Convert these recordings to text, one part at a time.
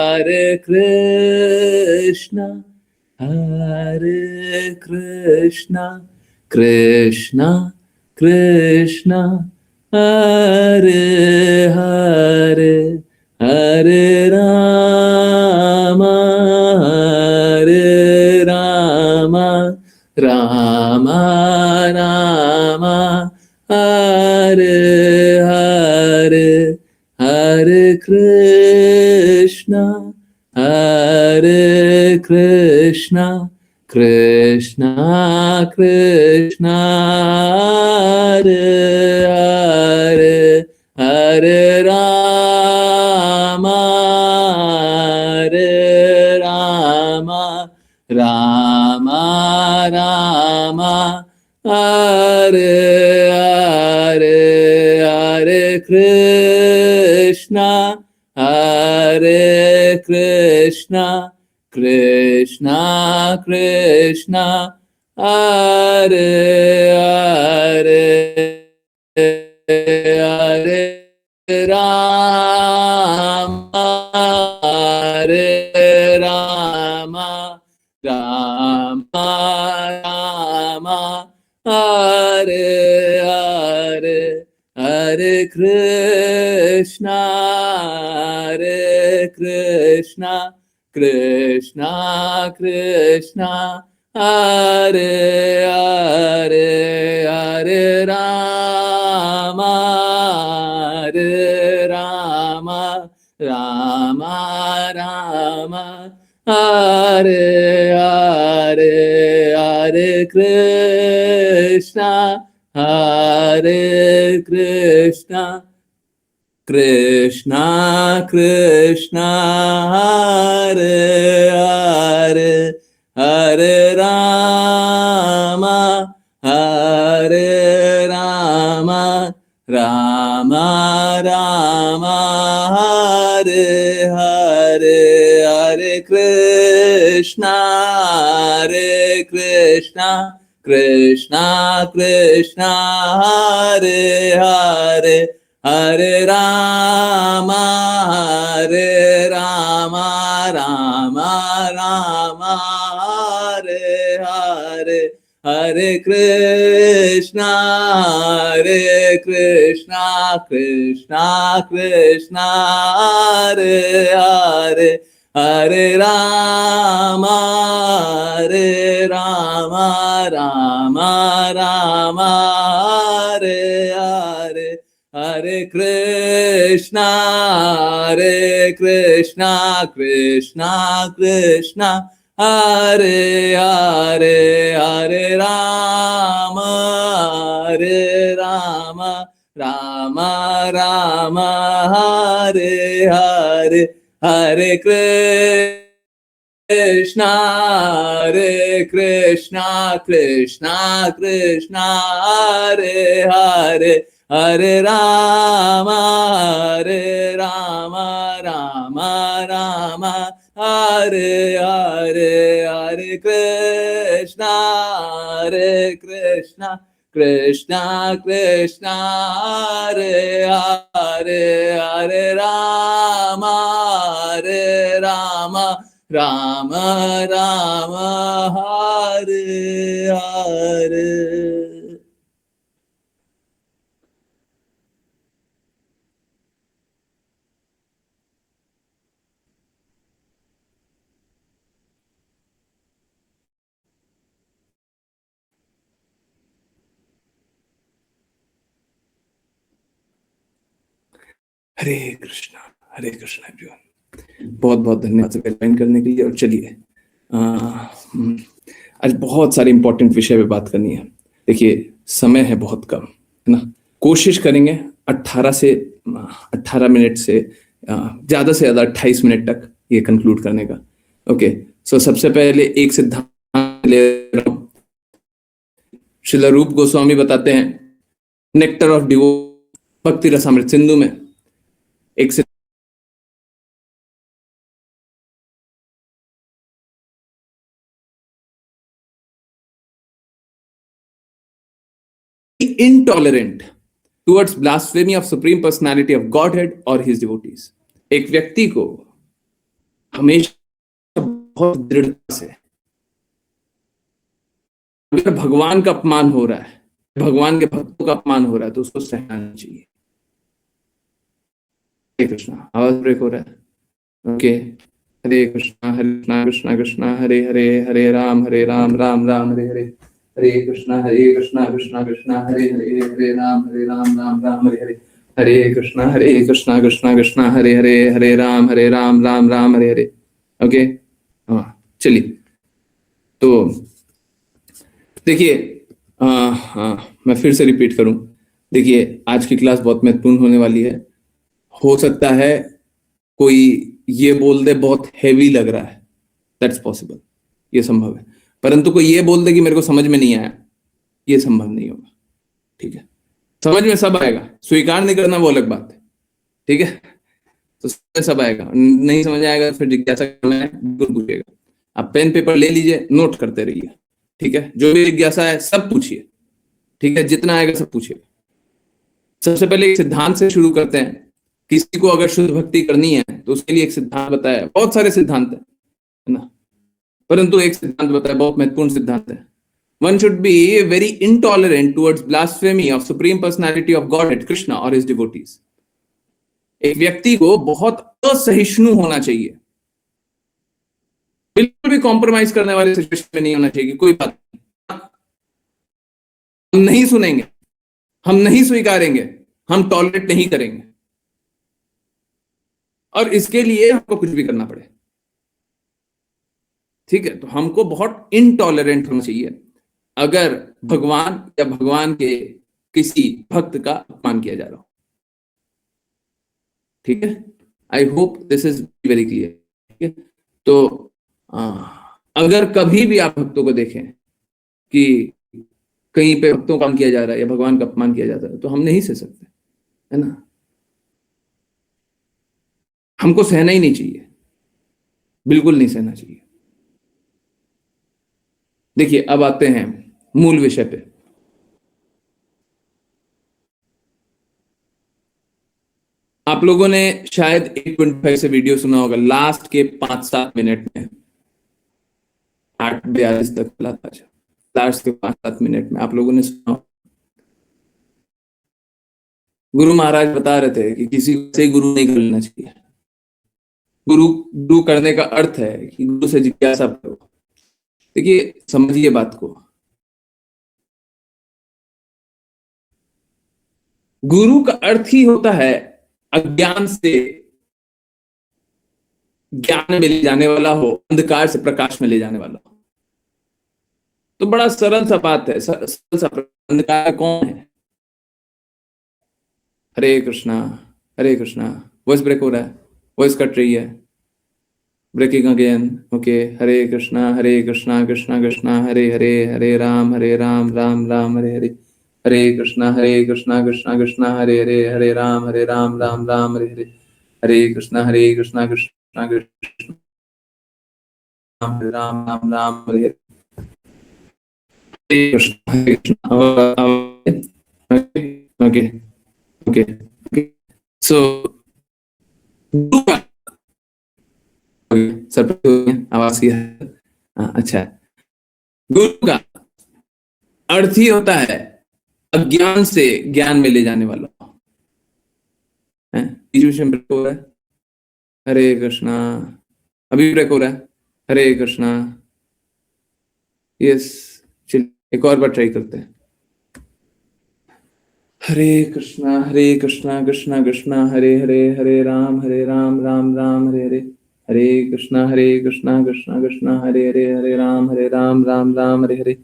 Hare Krishna, Hare Krishna, Krishna Krishna, Hare Hare, Hare Rama, Hare Rama, Rama Rama, Hare Hare, Hare Krishna, Hare Krishna, Krishna Krishna, Hare Hare, Hare Rama, Hare Rama, Rama Rama, Hare Hare, Hare Krishna, Hare Krishna, Krishna Krishna, Hare Hare, Hare Rama, Hare Rama, Rama Rama, Hare Hare, Hare Krishna, Hare Krishna, Krishna Krishna, Hare Hare, Hare Rama, Hare Rama, Rama Rama, Hare Hare, Hare Krishna, Hare Krishna, Krishna Krishna, Hare Hare, Hare Rama, Hare Rama, Rama Rama, Hare Hare, Hare Krishna, Hare Krishna, Krishna Krishna, Hare Hare, Hare Rama, Hare Rama, Rama Rama, Hare Hare, Hare Krishna, Hare Krishna, Krishna Krishna, Hare Hare, Hare Rama, Hare Rama, Rama Rama, Hare Hare, Hare Krishna, Hare Krishna, Krishna Krishna, Hare Hare, Hare Rama, Hare Rama, Rama Rama, Hare Hare, Hare Krishna, Hare Krishna, Krishna Krishna, Hare Hare, Hare Rama, Hare Rama, Rama Rama, Hare Hare, Hare Krishna, Hare Krishna, Krishna Krishna, Hare Hare, Hare Rama, Hare Rama, Rama Rama, Hare Hare. हरे Krishna everyone, बहुत बहुत धन्यवाद सबका join करने के लिए। और चलिए आज बहुत सारे इंपॉर्टेंट विषय पे बात करनी है। देखिए समय है बहुत कम, है ना। कोशिश करेंगे 18 मिनट से ज्यादा से ज्यादा 28 मिनट तक ये कंक्लूड करने का। ओके, सो सबसे पहले एक सिद्धांत ले रहा हूं। श्रील रूप गोस्वामी बताते हैं नेक्टर ऑफ डिवोशन भक्ति रसामृत सिंधु में एक intolerant towards blasphemy of supreme personality of Godhead or his devotees। एक व्यक्ति को हमेशा बहुत दृढ़ता से, अगर भगवान का अपमान हो रहा है, भगवान के भक्तों का अपमान हो रहा है, तो उसको सहना नहीं चाहिए। हरे कृष्णा, आवाज ब्रेक हो रहा है। ओके, हरे कृष्णा कृष्णा कृष्णा हरे हरे, हरे राम राम राम हरे हरे, हरे कृष्णा कृष्णा कृष्णा हरे हरे, हरे राम राम राम हरे हरे, हरे कृष्णा कृष्णा कृष्णा हरे हरे, हरे राम राम हरे हरे। ओके, हाँ चलिए, तो देखिए, हाँ मैं फिर से रिपीट करूं, देखिए आज की क्लास बहुत महत्वपूर्ण होने वाली है। हो सकता है कोई ये बोल दे बहुत हैवी लग रहा है, दैट्स पॉसिबल, ये संभव है, परंतु कोई ये बोल दे कि मेरे को समझ में नहीं आया, ये संभव नहीं होगा। ठीक है, समझ में सब आएगा, स्वीकार नहीं करना वो अलग बात है। ठीक है, तो समझ में सब आएगा, नहीं समझ आएगा फिर जिज्ञासा करना है बिल्कुल पूछिएगा। आप पेन पेपर ले लीजिए, नोट करते रहिए। ठीक है, जो भी जिज्ञासा है सब पूछिए। ठीक है, जितना आएगा सब पूछिए। सबसे पहले एक सिद्धांत से शुरू करते हैं। किसी को अगर शुद्ध भक्ति करनी है तो उसके लिए एक सिद्धांत बताया, बहुत सारे सिद्धांत है ना, परंतु एक सिद्धांत बताया, बहुत महत्वपूर्ण सिद्धांत है। One should be very intolerant towards blasphemy of supreme personality of Godhead, Krishna or his devotees. एक व्यक्ति को बहुत असहिष्णु होना चाहिए, बिल्कुल भी कॉम्प्रोमाइज करने वाले सिचुएशन में नहीं होना चाहिए। कोई बात नहीं, हम नहीं सुनेंगे, हम नहीं स्वीकारेंगे, हम टॉलरेट नहीं करेंगे, और इसके लिए हमको कुछ भी करना पड़े। ठीक है, तो हमको बहुत इनटॉलरेंट होना चाहिए अगर भगवान या भगवान के किसी भक्त का अपमान किया जा रहा हो। ठीक है, I hope this is very clear. ठीक है, तो अगर कभी भी आप भक्तों को देखें कि कहीं पे भक्तों का काम किया जा रहा है या भगवान का अपमान किया जाता है, तो हम नहीं सह सकते, है ना, हमको सहना ही नहीं चाहिए, बिल्कुल नहीं सहना चाहिए। देखिए, अब आते हैं मूल विषय पे। आप लोगों ने शायद 8:25 से वीडियो सुना होगा, लास्ट के 5-7 मिनट में, 8:42 तक चला था, लास्ट के 5-7 मिनट में आप लोगों ने सुना, गुरु महाराज बता रहे थे कि किसी से गुरु नहीं कर लेना चाहिए। गुरु गुरु करने का अर्थ है कि गुरु से जिज्ञासा करो। देखिए, समझिए बात को, गुरु का अर्थ ही होता है अज्ञान से ज्ञान में ले जाने वाला हो, अंधकार से प्रकाश में ले जाने वाला हो। तो बड़ा सरल सा बात है, सरल सा, अंधकार कौन है? हरे कृष्णा, हरे कृष्णा। वॉइस ब्रेक हो रहा है, वॉइस कट रही है, breaking again. Okay, Hare Krishna Krishna Krishna Hare Hare, Hare Ram Ram Ram Hare Hare, Hare Krishna Krishna Krishna Hare Hare, Hare Ram Ram Ram Hare Hare, Hare Krishna Krishna Krishna Ram Ram Hare Hare, Hare Krishna. Okay okay okay, so sir आवाज किया, अच्छा, गुरु का अर्थ ही होता है अज्ञान से ज्ञान में ले जाने वाला है। ब्रेक हो रहा है, हरे कृष्णा, अभी ब्रेक हो रहा है, हरे कृष्णा। यस, चलिए एक और बार ट्राई करते हैं। हरे कृष्णा कृष्णा कृष्णा हरे हरे, हरे राम राम राम हरे हरे, हरे कृष्णा कृष्णा कृष्णा हरे हरे, हरे राम राम राम हरे हरे,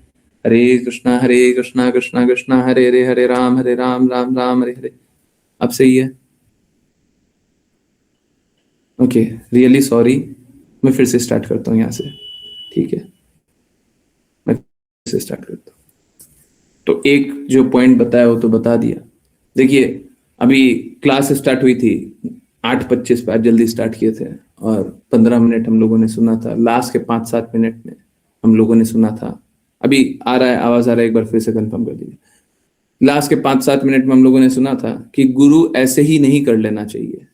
हरे कृष्णा कृष्णा कृष्णा हरे हरे, हरे राम राम राम हरे हरे। अब सही है? ओके, रियली सॉरी, मैं फिर से स्टार्ट करता हूँ यहाँ से। ठीक है, मैं फिर से स्टार्ट करता हूँ। तो एक जो पॉइंट बताया वो तो बता दिया। देखिए, अभी क्लास स्टार्ट हुई थी 8:25 पे, आज जल्दी स्टार्ट किए थे, और 15 मिनट हम लोगों ने सुना था, लास्ट के 5-7 मिनट में हम लोगों ने सुना था। अभी आ रहा है, आवाज आ रहा है, एक बार फिर से कंफर्म कर दीजिए। लास्ट के 5-7 मिनट में हम लोगों ने सुना था कि गुरु ऐसे ही नहीं कर लेना चाहिए,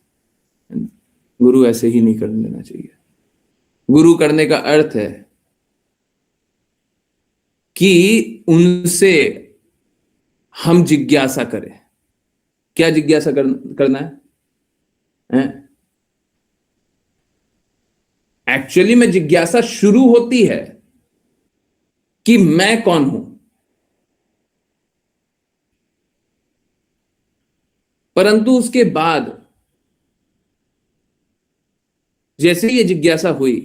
गुरु ऐसे ही नहीं कर लेना चाहिए। गुरु करने का अर्थ है कि उनसे हम जिज्ञासा करें। क्या जिज्ञासा करना है? एक्चुअली में जिज्ञासा शुरू होती है कि मैं कौन हूं, परंतु उसके बाद जैसे ही ये जिज्ञासा हुई,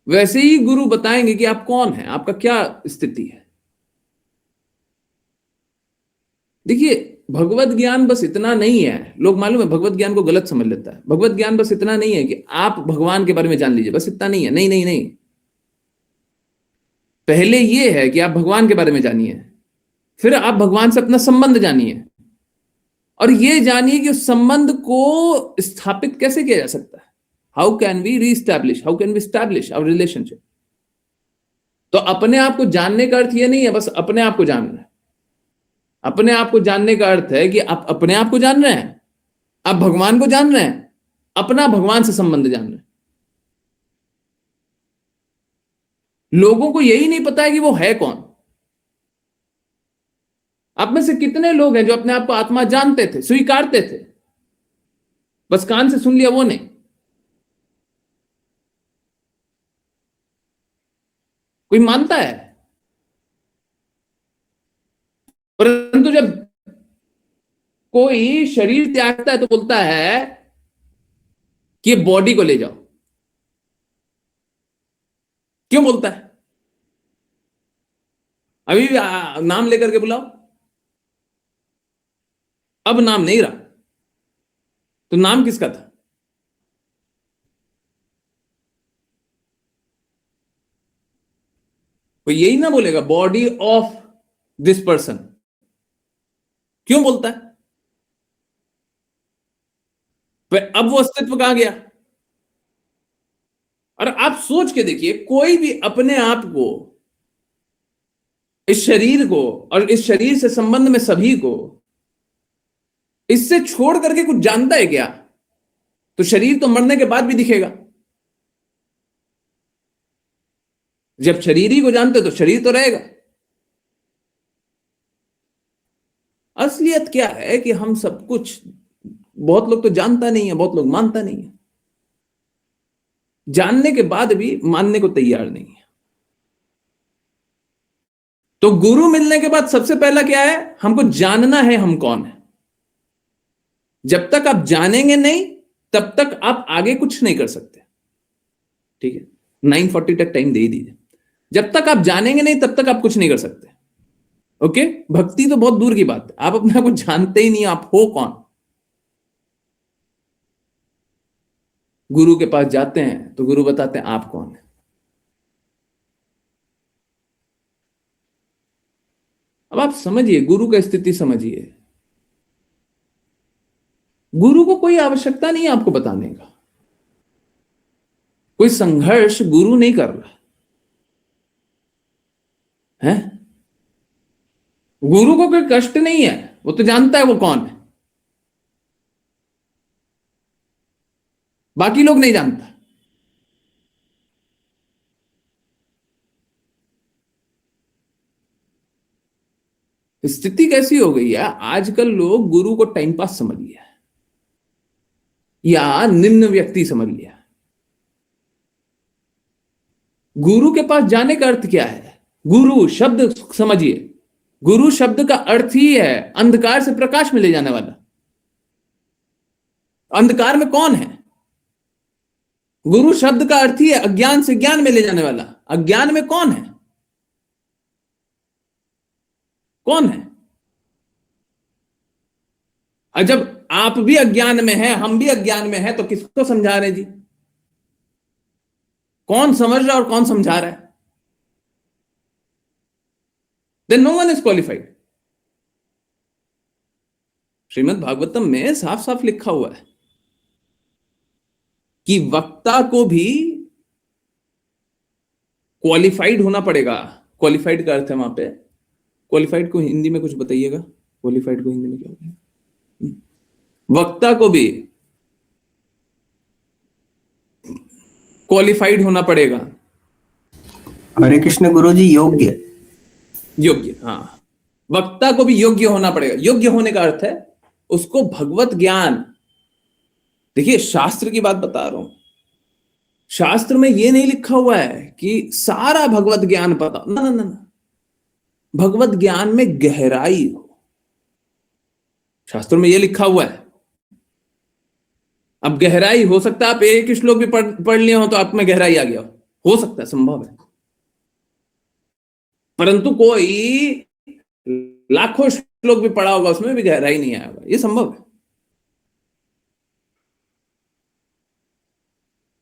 वैसे ही गुरु बताएंगे कि आप कौन हैं, आपका क्या स्थिति है। देखिए, भगवत ज्ञान बस इतना नहीं है। लोग मालूम है भगवत ज्ञान को गलत समझ लेता है। भगवत ज्ञान बस इतना नहीं है कि आप भगवान के बारे में जान लीजिए, बस इतना नहीं है। नहीं नहीं नहीं, पहले ये है कि आप भगवान के बारे में जानिए, फिर आप भगवान से अपना संबंध जानिए, और ये जानिए कि उस संबंध को स्थापित कैसे किया जा सकता है। How can we reestablish, how can we establish our relationship. तो अपने आप को जानने का अर्थ ये नहीं है बस अपने आप को जानना है। अपने आप को जानने का अर्थ है कि आप अपने आप को जान रहे हैं, आप भगवान को जान रहे हैं, अपना भगवान से संबंध जान रहे हैं। लोगों को यही नहीं पता है कि वो है कौन। आप में से कितने लोग हैं जो अपने आप को आत्मा जानते थे, स्वीकारते थे, बस कान से सुन लिया वो नहीं। कोई मानता है, परंतु जब कोई शरीर त्यागता है तो बोलता है कि बॉडी को ले जाओ। क्यों बोलता है? अभी भी नाम लेकर के बुलाओ। अब नाम नहीं रहा, तो नाम किसका था? वो यही ना बोलेगा बॉडी ऑफ दिस पर्सन। क्यों बोलता है? अब वो अस्तित्व कहां गया? और आप सोच के देखिए, कोई भी अपने आप को, इस शरीर को और इस शरीर से संबंध में सभी को इससे छोड़ करके कुछ जानता है क्या? तो शरीर तो मरने के बाद भी दिखेगा। जब शरीर ही को जानते तो शरीर तो रहेगा। असलियत क्या है कि हम सब कुछ, बहुत लोग तो जानता नहीं है, बहुत लोग मानता नहीं है, जानने के बाद भी मानने को तैयार नहीं है। तो गुरु मिलने के बाद सबसे पहला क्या है? हमको जानना है हम कौन है। जब तक आप जानेंगे नहीं, तब तक आप आगे कुछ नहीं कर सकते। ठीक है, 9:40 तक टाइम दे ही दीजिए। जब तक आप जानेंगे नहीं, तब तक आप कुछ नहीं कर सकते। ओके, भक्ति तो बहुत दूर की बात है, आप अपने आप को जानते ही नहीं, आप हो कौन। गुरु के पास जाते हैं तो गुरु बताते हैं आप कौन है। अब आप समझिए, गुरु का स्थिति समझिए। गुरु को कोई आवश्यकता नहीं है आपको बताने का, कोई संघर्ष गुरु नहीं कर रहा है। गुरु को कोई कष्ट नहीं है, वो तो जानता है वो कौन है, बाकी लोग नहीं जानता। स्थिति कैसी हो गई है, आजकल लोग गुरु को टाइम पास समझ लिया है या निम्न व्यक्ति समझ लिया। गुरु के पास जाने का अर्थ क्या है? गुरु शब्द समझिए, गुरु शब्द का अर्थ ही है अंधकार से प्रकाश में ले जाने वाला। अंधकार में कौन है? गुरु शब्द का अर्थ ही है अज्ञान से ज्ञान में ले जाने वाला। अज्ञान में कौन है? कौन है? और जब आप भी अज्ञान में हैं, हम भी अज्ञान में हैं, तो किसको समझा रहे जी? कौन समझ रहा है और कौन समझा रहा है? Then no one is qualified. Shrimad Bhagavatam में साफ साफ लिखा हुआ है कि वक्ता को भी क्वालिफाइड होना पड़ेगा। क्वालिफाइड का अर्थ है वहां पे, क्वालिफाइड को हिंदी में कुछ बताइएगा, क्वालिफाइड को हिंदी में क्या होता है? वक्ता को भी क्वालिफाइड होना पड़ेगा। हरे कृष्ण गुरु जी, योग्य। योग्य, हाँ, वक्ता को भी योग्य होना पड़ेगा। योग्य होने का अर्थ है उसको भगवत ज्ञान, देखिए शास्त्र की बात बता रहा हूं, शास्त्र में ये नहीं लिखा हुआ है कि सारा भगवत ज्ञान पता, ना ना ना ना, भगवत ज्ञान में गहराई हो, शास्त्र में ये लिखा हुआ है। अब गहराई हो सकता है आप एक श्लोक भी पढ़ लिए हो तो आप में गहराई आ गया हो सकता है, संभव है, परंतु कोई लाखों श्लोक भी पढ़ा होगा उसमें भी गहराई नहीं आएगा, ये संभव है।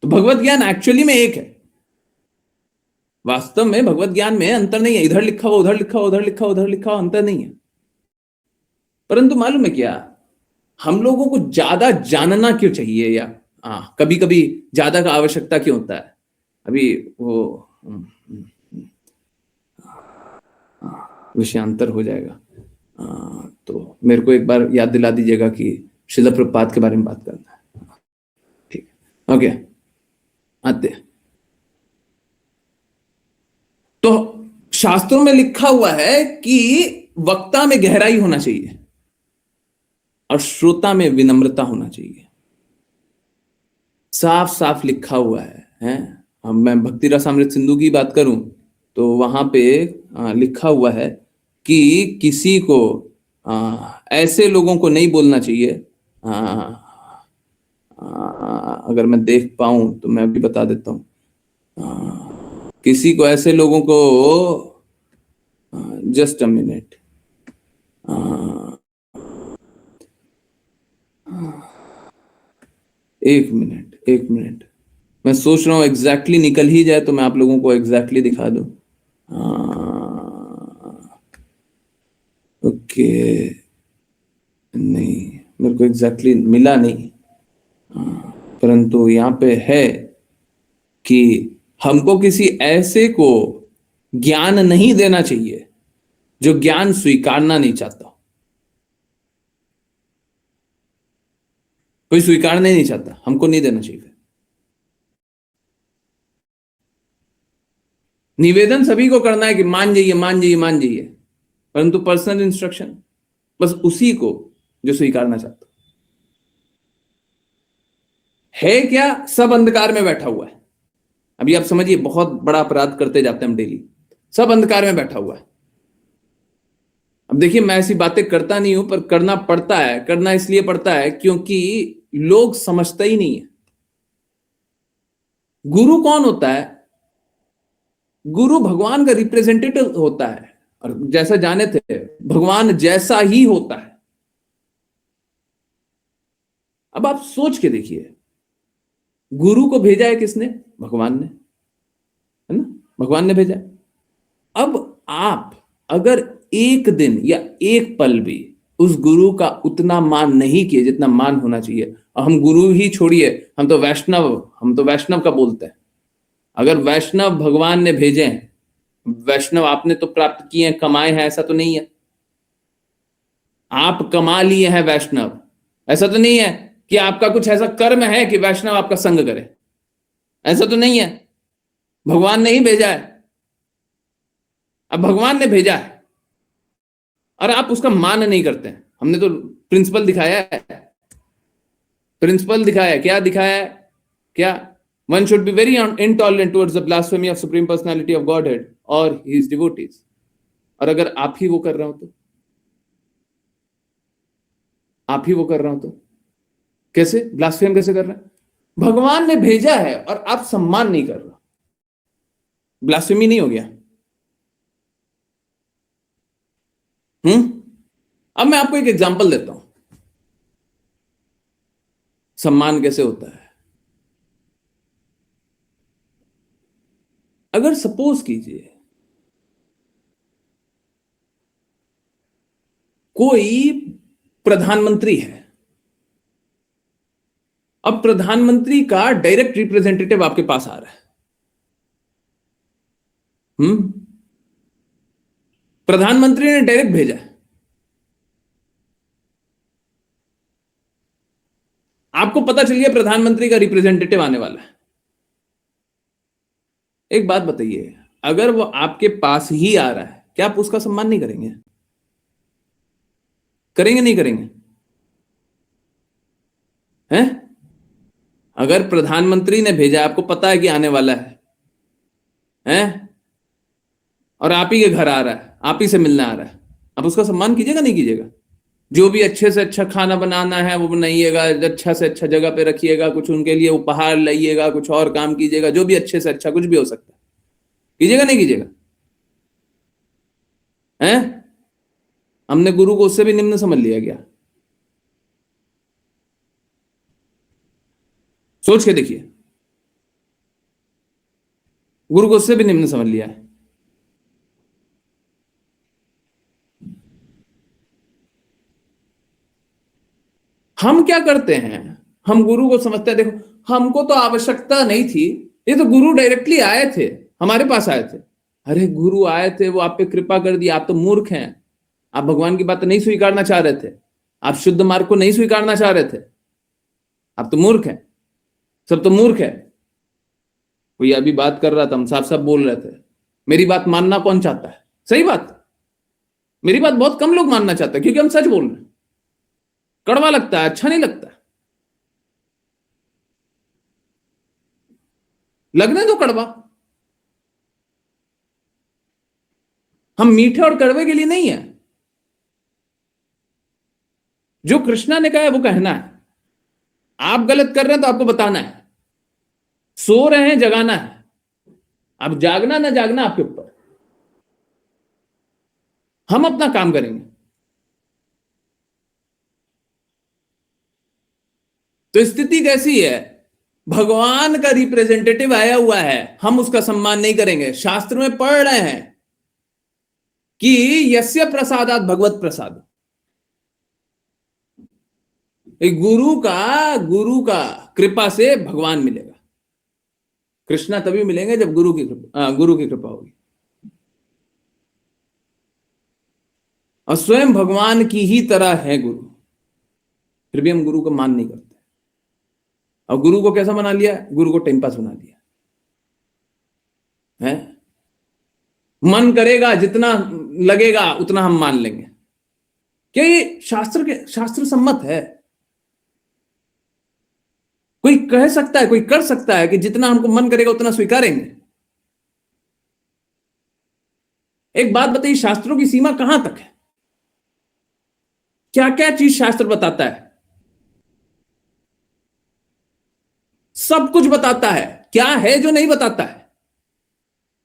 तो भगवत ज्ञान एक्चुअली में एक है, वास्तव में भगवत ज्ञान में अंतर नहीं है, इधर लिखा हुआ उधर लिखा हुआ उधर लिखा हुआ उधर लिखा हुआ, अंतर नहीं है। परंतु मालूम है क्या, हम लोगों को ज्यादा जानना क्यों चाहिए, या कभी कभी ज्यादा का आवश्यकता क्यों होता है। अभी वो विषयांतर हो जाएगा, तो मेरे को एक बार याद दिला दीजिएगा कि श्रील प्रभुपाद के बारे में बात करना है। ठीक, ओके, आते हैं। तो शास्त्रों में लिखा हुआ है कि वक्ता में गहराई होना चाहिए और श्रोता में विनम्रता होना चाहिए, साफ साफ लिखा हुआ है। हम मैं भक्ति रसामृत सिंधु की बात करूं तो वहां पे लिखा हुआ है कि किसी को ऐसे लोगों को नहीं बोलना चाहिए। अगर मैं देख पाऊं तो मैं भी बता देता हूं, किसी को ऐसे लोगों को, जस्ट अ मिनट, एक मिनट, मैं सोच रहा हूं एग्जैक्टली निकल ही जाए तो मैं आप लोगों को एग्जैक्टली दिखा दूं। ओके, नहीं मेरे को एग्जैक्टली मिला नहीं, परंतु यहां पे है कि हमको किसी ऐसे को ज्ञान नहीं देना चाहिए जो ज्ञान स्वीकारना नहीं चाहता। कोई स्वीकारना ही नहीं चाहता, हमको नहीं देना चाहिए। निवेदन सभी को करना है कि मान जाइए मान जाइए मान जाइए, परंतु पर्सनल इंस्ट्रक्शन बस उसी को जो स्वीकारना चाहता है। क्या सब अंधकार में बैठा हुआ है, अभी आप समझिए बहुत बड़ा अपराध करते जाते हैं हम डेली, सब अंधकार में बैठा हुआ है। अब देखिए मैं ऐसी बातें करता नहीं हूं पर करना पड़ता है, करना इसलिए पड़ता है क्योंकि लोग समझते ही नहीं है। गुरु कौन होता है, गुरु भगवान का रिप्रेजेंटेटिव होता है, और जैसा जाने थे भगवान जैसा ही होता है। अब आप सोच के देखिए, गुरु को भेजा है किसने, भगवान ने, है ना, भगवान ने भेजा है। अब आप अगर एक दिन या एक पल भी उस गुरु का उतना मान नहीं किए जितना मान होना चाहिए, और हम गुरु ही छोड़िए, हम तो वैष्णव का बोलते हैं। अगर वैष्णव भगवान ने भेजे हैं, वैष्णव आपने तो प्राप्त किए हैं, कमाए हैं, ऐसा तो नहीं है। आप कमा लिए हैं वैष्णव, ऐसा तो नहीं है कि आपका कुछ ऐसा कर्म है कि वैष्णव आपका संग करे, ऐसा तो नहीं है। भगवान ने ही भेजा है। अब भगवान ने भेजा है और आप उसका मान नहीं करते हैं। हमने तो प्रिंसिपल दिखाया है, प्रिंसिपल दिखाया है, क्या दिखाया है, क्या, one should be very intolerant towards the blasphemy of supreme personality of godhead और हिज डिवोटीज। और अगर आप ही वो कर रहे हो तो, आप ही वो कर रहे हो तो कैसे ब्लास्फेम कैसे कर रहे हैं। भगवान ने भेजा है और आप सम्मान नहीं कर रहे, ब्लास्फेमी नहीं हो गया। अब मैं आपको एक एग्जांपल देता हूं, सम्मान कैसे होता है। अगर सपोज कीजिए कोई प्रधानमंत्री है, अब प्रधानमंत्री का डायरेक्ट रिप्रेजेंटेटिव आपके पास आ रहा है, प्रधानमंत्री ने डायरेक्ट भेजा है, आपको पता चल गया प्रधानमंत्री का रिप्रेजेंटेटिव आने वाला है, एक बात बताइए, अगर वो आपके पास ही आ रहा है, क्या आप उसका सम्मान नहीं करेंगे? करेंगे नहीं करेंगे? हैं? अगर प्रधानमंत्री ने भेजा, आपको पता है कि आने वाला है, हैं? और आप ही के घर आ रहा है, आप ही से मिलने आ रहा है, आप उसका सम्मान कीजिएगा नहीं कीजिएगा? जो भी अच्छे से अच्छा खाना बनाना है वो बनाइएगा, अच्छा से अच्छा जगह पे रखिएगा, कुछ उनके लिए उपहार लाइएगा, कुछ और काम कीजिएगा, जो भी अच्छे से अच्छा कुछ भी हो सकता है, कीजिएगा नहीं कीजिएगा? हैं? हमने गुरु को उससे भी निम्न समझ लिया क्या? सोच के देखिए, गुरु को उससे भी निम्न समझ लिया है। हम क्या करते हैं, हम गुरु को समझते हैं, देखो हमको तो आवश्यकता नहीं थी, ये तो गुरु डायरेक्टली आए थे, हमारे पास आए थे। अरे गुरु आए थे, वो आप पे कृपा कर दी, आप तो मूर्ख हैं, आप भगवान की बात नहीं स्वीकारना चाह रहे थे, आप शुद्ध मार्ग को नहीं स्वीकारना चाह रहे थे, आप तो मूर्ख हैं, सब तो मूर्ख है। कोई अभी बात कर रहा था, हम साफ साफ बोल रहे थे, मेरी बात मानना कौन चाहता है? सही बात, मेरी बात बहुत कम लोग मानना चाहते हैं, क्योंकि हम सच बोल रहे हैं। कड़वा लगता है, अच्छा नहीं लगता, लगने दो कड़वा। हम मीठे और कड़वे के लिए नहीं है, जो कृष्णा ने कहा है वो कहना है। आप गलत कर रहे हैं तो आपको बताना है, सो रहे हैं जगाना है, अब जागना ना जागना आपके ऊपर, हम अपना काम करेंगे। तो स्थिति कैसी है, भगवान का रिप्रेजेंटेटिव आया हुआ है, हम उसका सम्मान नहीं करेंगे। शास्त्र में पढ़ रहे हैं कि यस्य प्रसादात भगवत प्रसाद, गुरु का कृपा से भगवान मिलेगा। कृष्णा तभी मिलेंगे जब गुरु की कृपा होगी, और स्वयं भगवान की ही तरह है गुरु, फिर भी हम गुरु को मान नहीं करते। और गुरु को कैसा बना लिया? गुरु को टाइम पास बना लिया है। मन करेगा, जितना लगेगा उतना हम मान लेंगे, क्या ये शास्त्र सम्मत है? कोई कह सकता है, कोई कर सकता है कि जितना हमको मन करेगा उतना स्वीकारेंगे? एक बात बताइए, शास्त्रों की सीमा कहां तक है? क्या क्या चीज शास्त्र बताता है? सब कुछ बताता है। क्या है जो नहीं बताता है?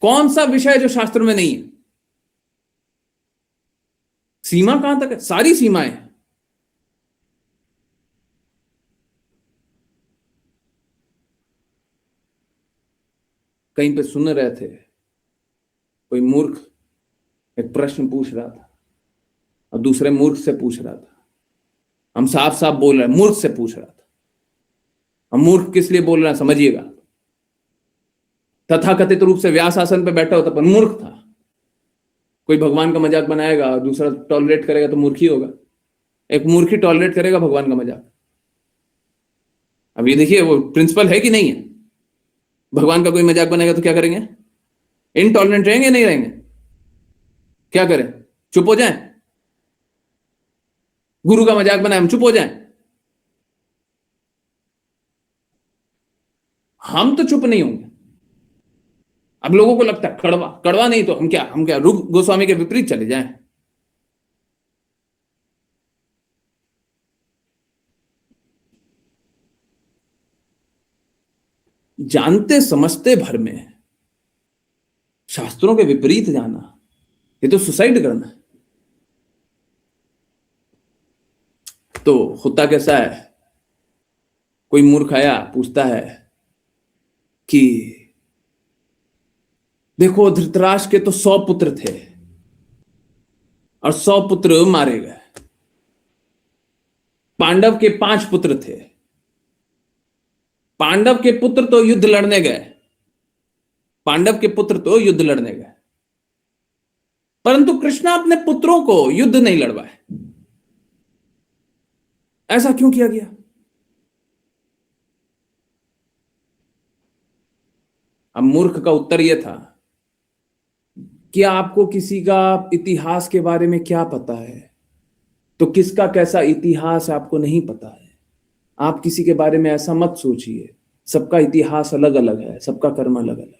कौन सा विषय जो शास्त्र में नहीं है? सीमा कहां तक है? सारी सीमाएं। कहीं पे सुन रहे थे, कोई मूर्ख एक प्रश्न पूछ रहा था और दूसरे मूर्ख से पूछ रहा था। हम साफ साफ बोल रहे हैं, मूर्ख से पूछ रहा था। हम मूर्ख किस लिए बोल रहे हैं समझिएगा। तथाकथित रूप से व्यास आसन पे बैठा होता पर मूर्ख था। कोई भगवान का मजाक बनाएगा और दूसरा टॉलरेट करेगा तो मूर्ख ही होगा। एक मूर्ख ही टॉलरेट करेगा भगवान का मजाक। अब ये देखिए, वो प्रिंसिपल है कि नहीं है? भगवान का कोई मजाक बनाएगा तो क्या करेंगे? इनटॉलरेंट रहेंगे नहीं रहेंगे? क्या करें? चुप हो जाएं? गुरु का मजाक बनाए हम चुप हो जाएं? हम तो चुप नहीं होंगे। अब लोगों को लगता है कड़वा, कड़वा नहीं तो हम क्या रूप गोस्वामी के विपरीत चले जाएं? जानते समझते भर में शास्त्रों के विपरीत जाना, ये तो सुसाइड करना है। तो होता कैसा है, कोई मूर्ख आया पूछता है कि देखो धृतराष्ट्र के तो 100 पुत्र थे और 100 पुत्र मारे गए। पांडव के 5 पुत्र थे। पांडव के पुत्र तो युद्ध लड़ने गए, पांडव के पुत्र तो युद्ध लड़ने गए, परंतु कृष्णा अपने पुत्रों को युद्ध नहीं लड़वाए। ऐसा क्यों किया गया? अब मूर्ख का उत्तर यह था कि आपको किसी का इतिहास के बारे में क्या पता है? तो किसका कैसा इतिहास है आपको नहीं पता है। आप किसी के बारे में ऐसा मत सोचिए। सबका इतिहास अलग अलग है, सबका कर्म अलग अलग।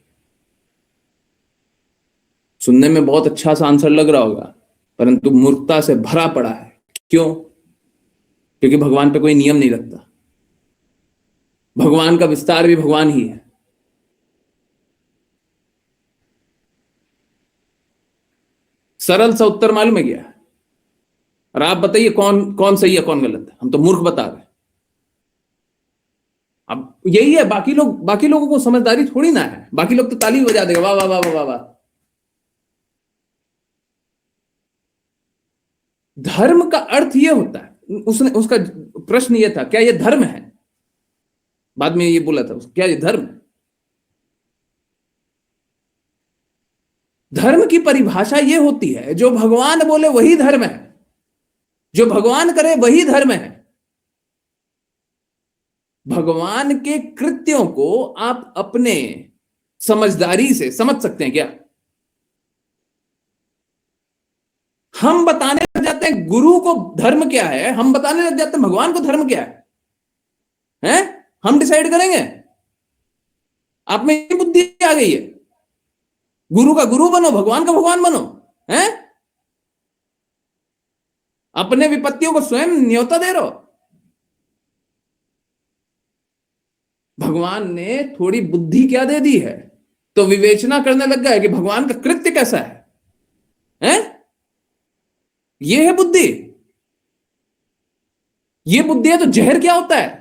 सुनने में बहुत अच्छा सा आंसर लग रहा होगा, परंतु मूर्खता से भरा पड़ा है। क्यों? क्योंकि भगवान पे कोई नियम नहीं रखता। भगवान का विस्तार भी भगवान ही है। सरल सा उत्तर मालूम है क्या? और आप बताइए कौन कौन सही है कौन गलत है। हम तो मूर्ख बता रहे हैं। अब यही है, बाकी लोगों को समझदारी थोड़ी ना है। बाकी लोग तो ताली बजा देगा, वाह वाह वाह वाह वाह वाह। धर्म का अर्थ यह होता है, उसका प्रश्न यह था, क्या यह धर्म है? बाद में ये बोला था, क्या यह धर्म है? धर्म की परिभाषा यह होती है, जो भगवान बोले वही धर्म है, जो भगवान करे वही धर्म है। भगवान के कृत्यों को आप अपने समझदारी से समझ सकते हैं क्या? हम बताने लग जाते हैं गुरु को धर्म क्या है, हम बताने लग जाते हैं भगवान को धर्म क्या है? हम डिसाइड करेंगे? आप में ये बुद्धि आ गई है? गुरु का गुरु बनो, भगवान का भगवान बनो, हैं? अपने विपत्तियों को स्वयं न्योता दे रहे हो। भगवान ने थोड़ी बुद्धि क्या दे दी है, तो विवेचना करने लग गया है कि भगवान का कृत्य कैसा है, हैं? ये है बुद्धि। ये बुद्धि है तो जहर क्या होता है?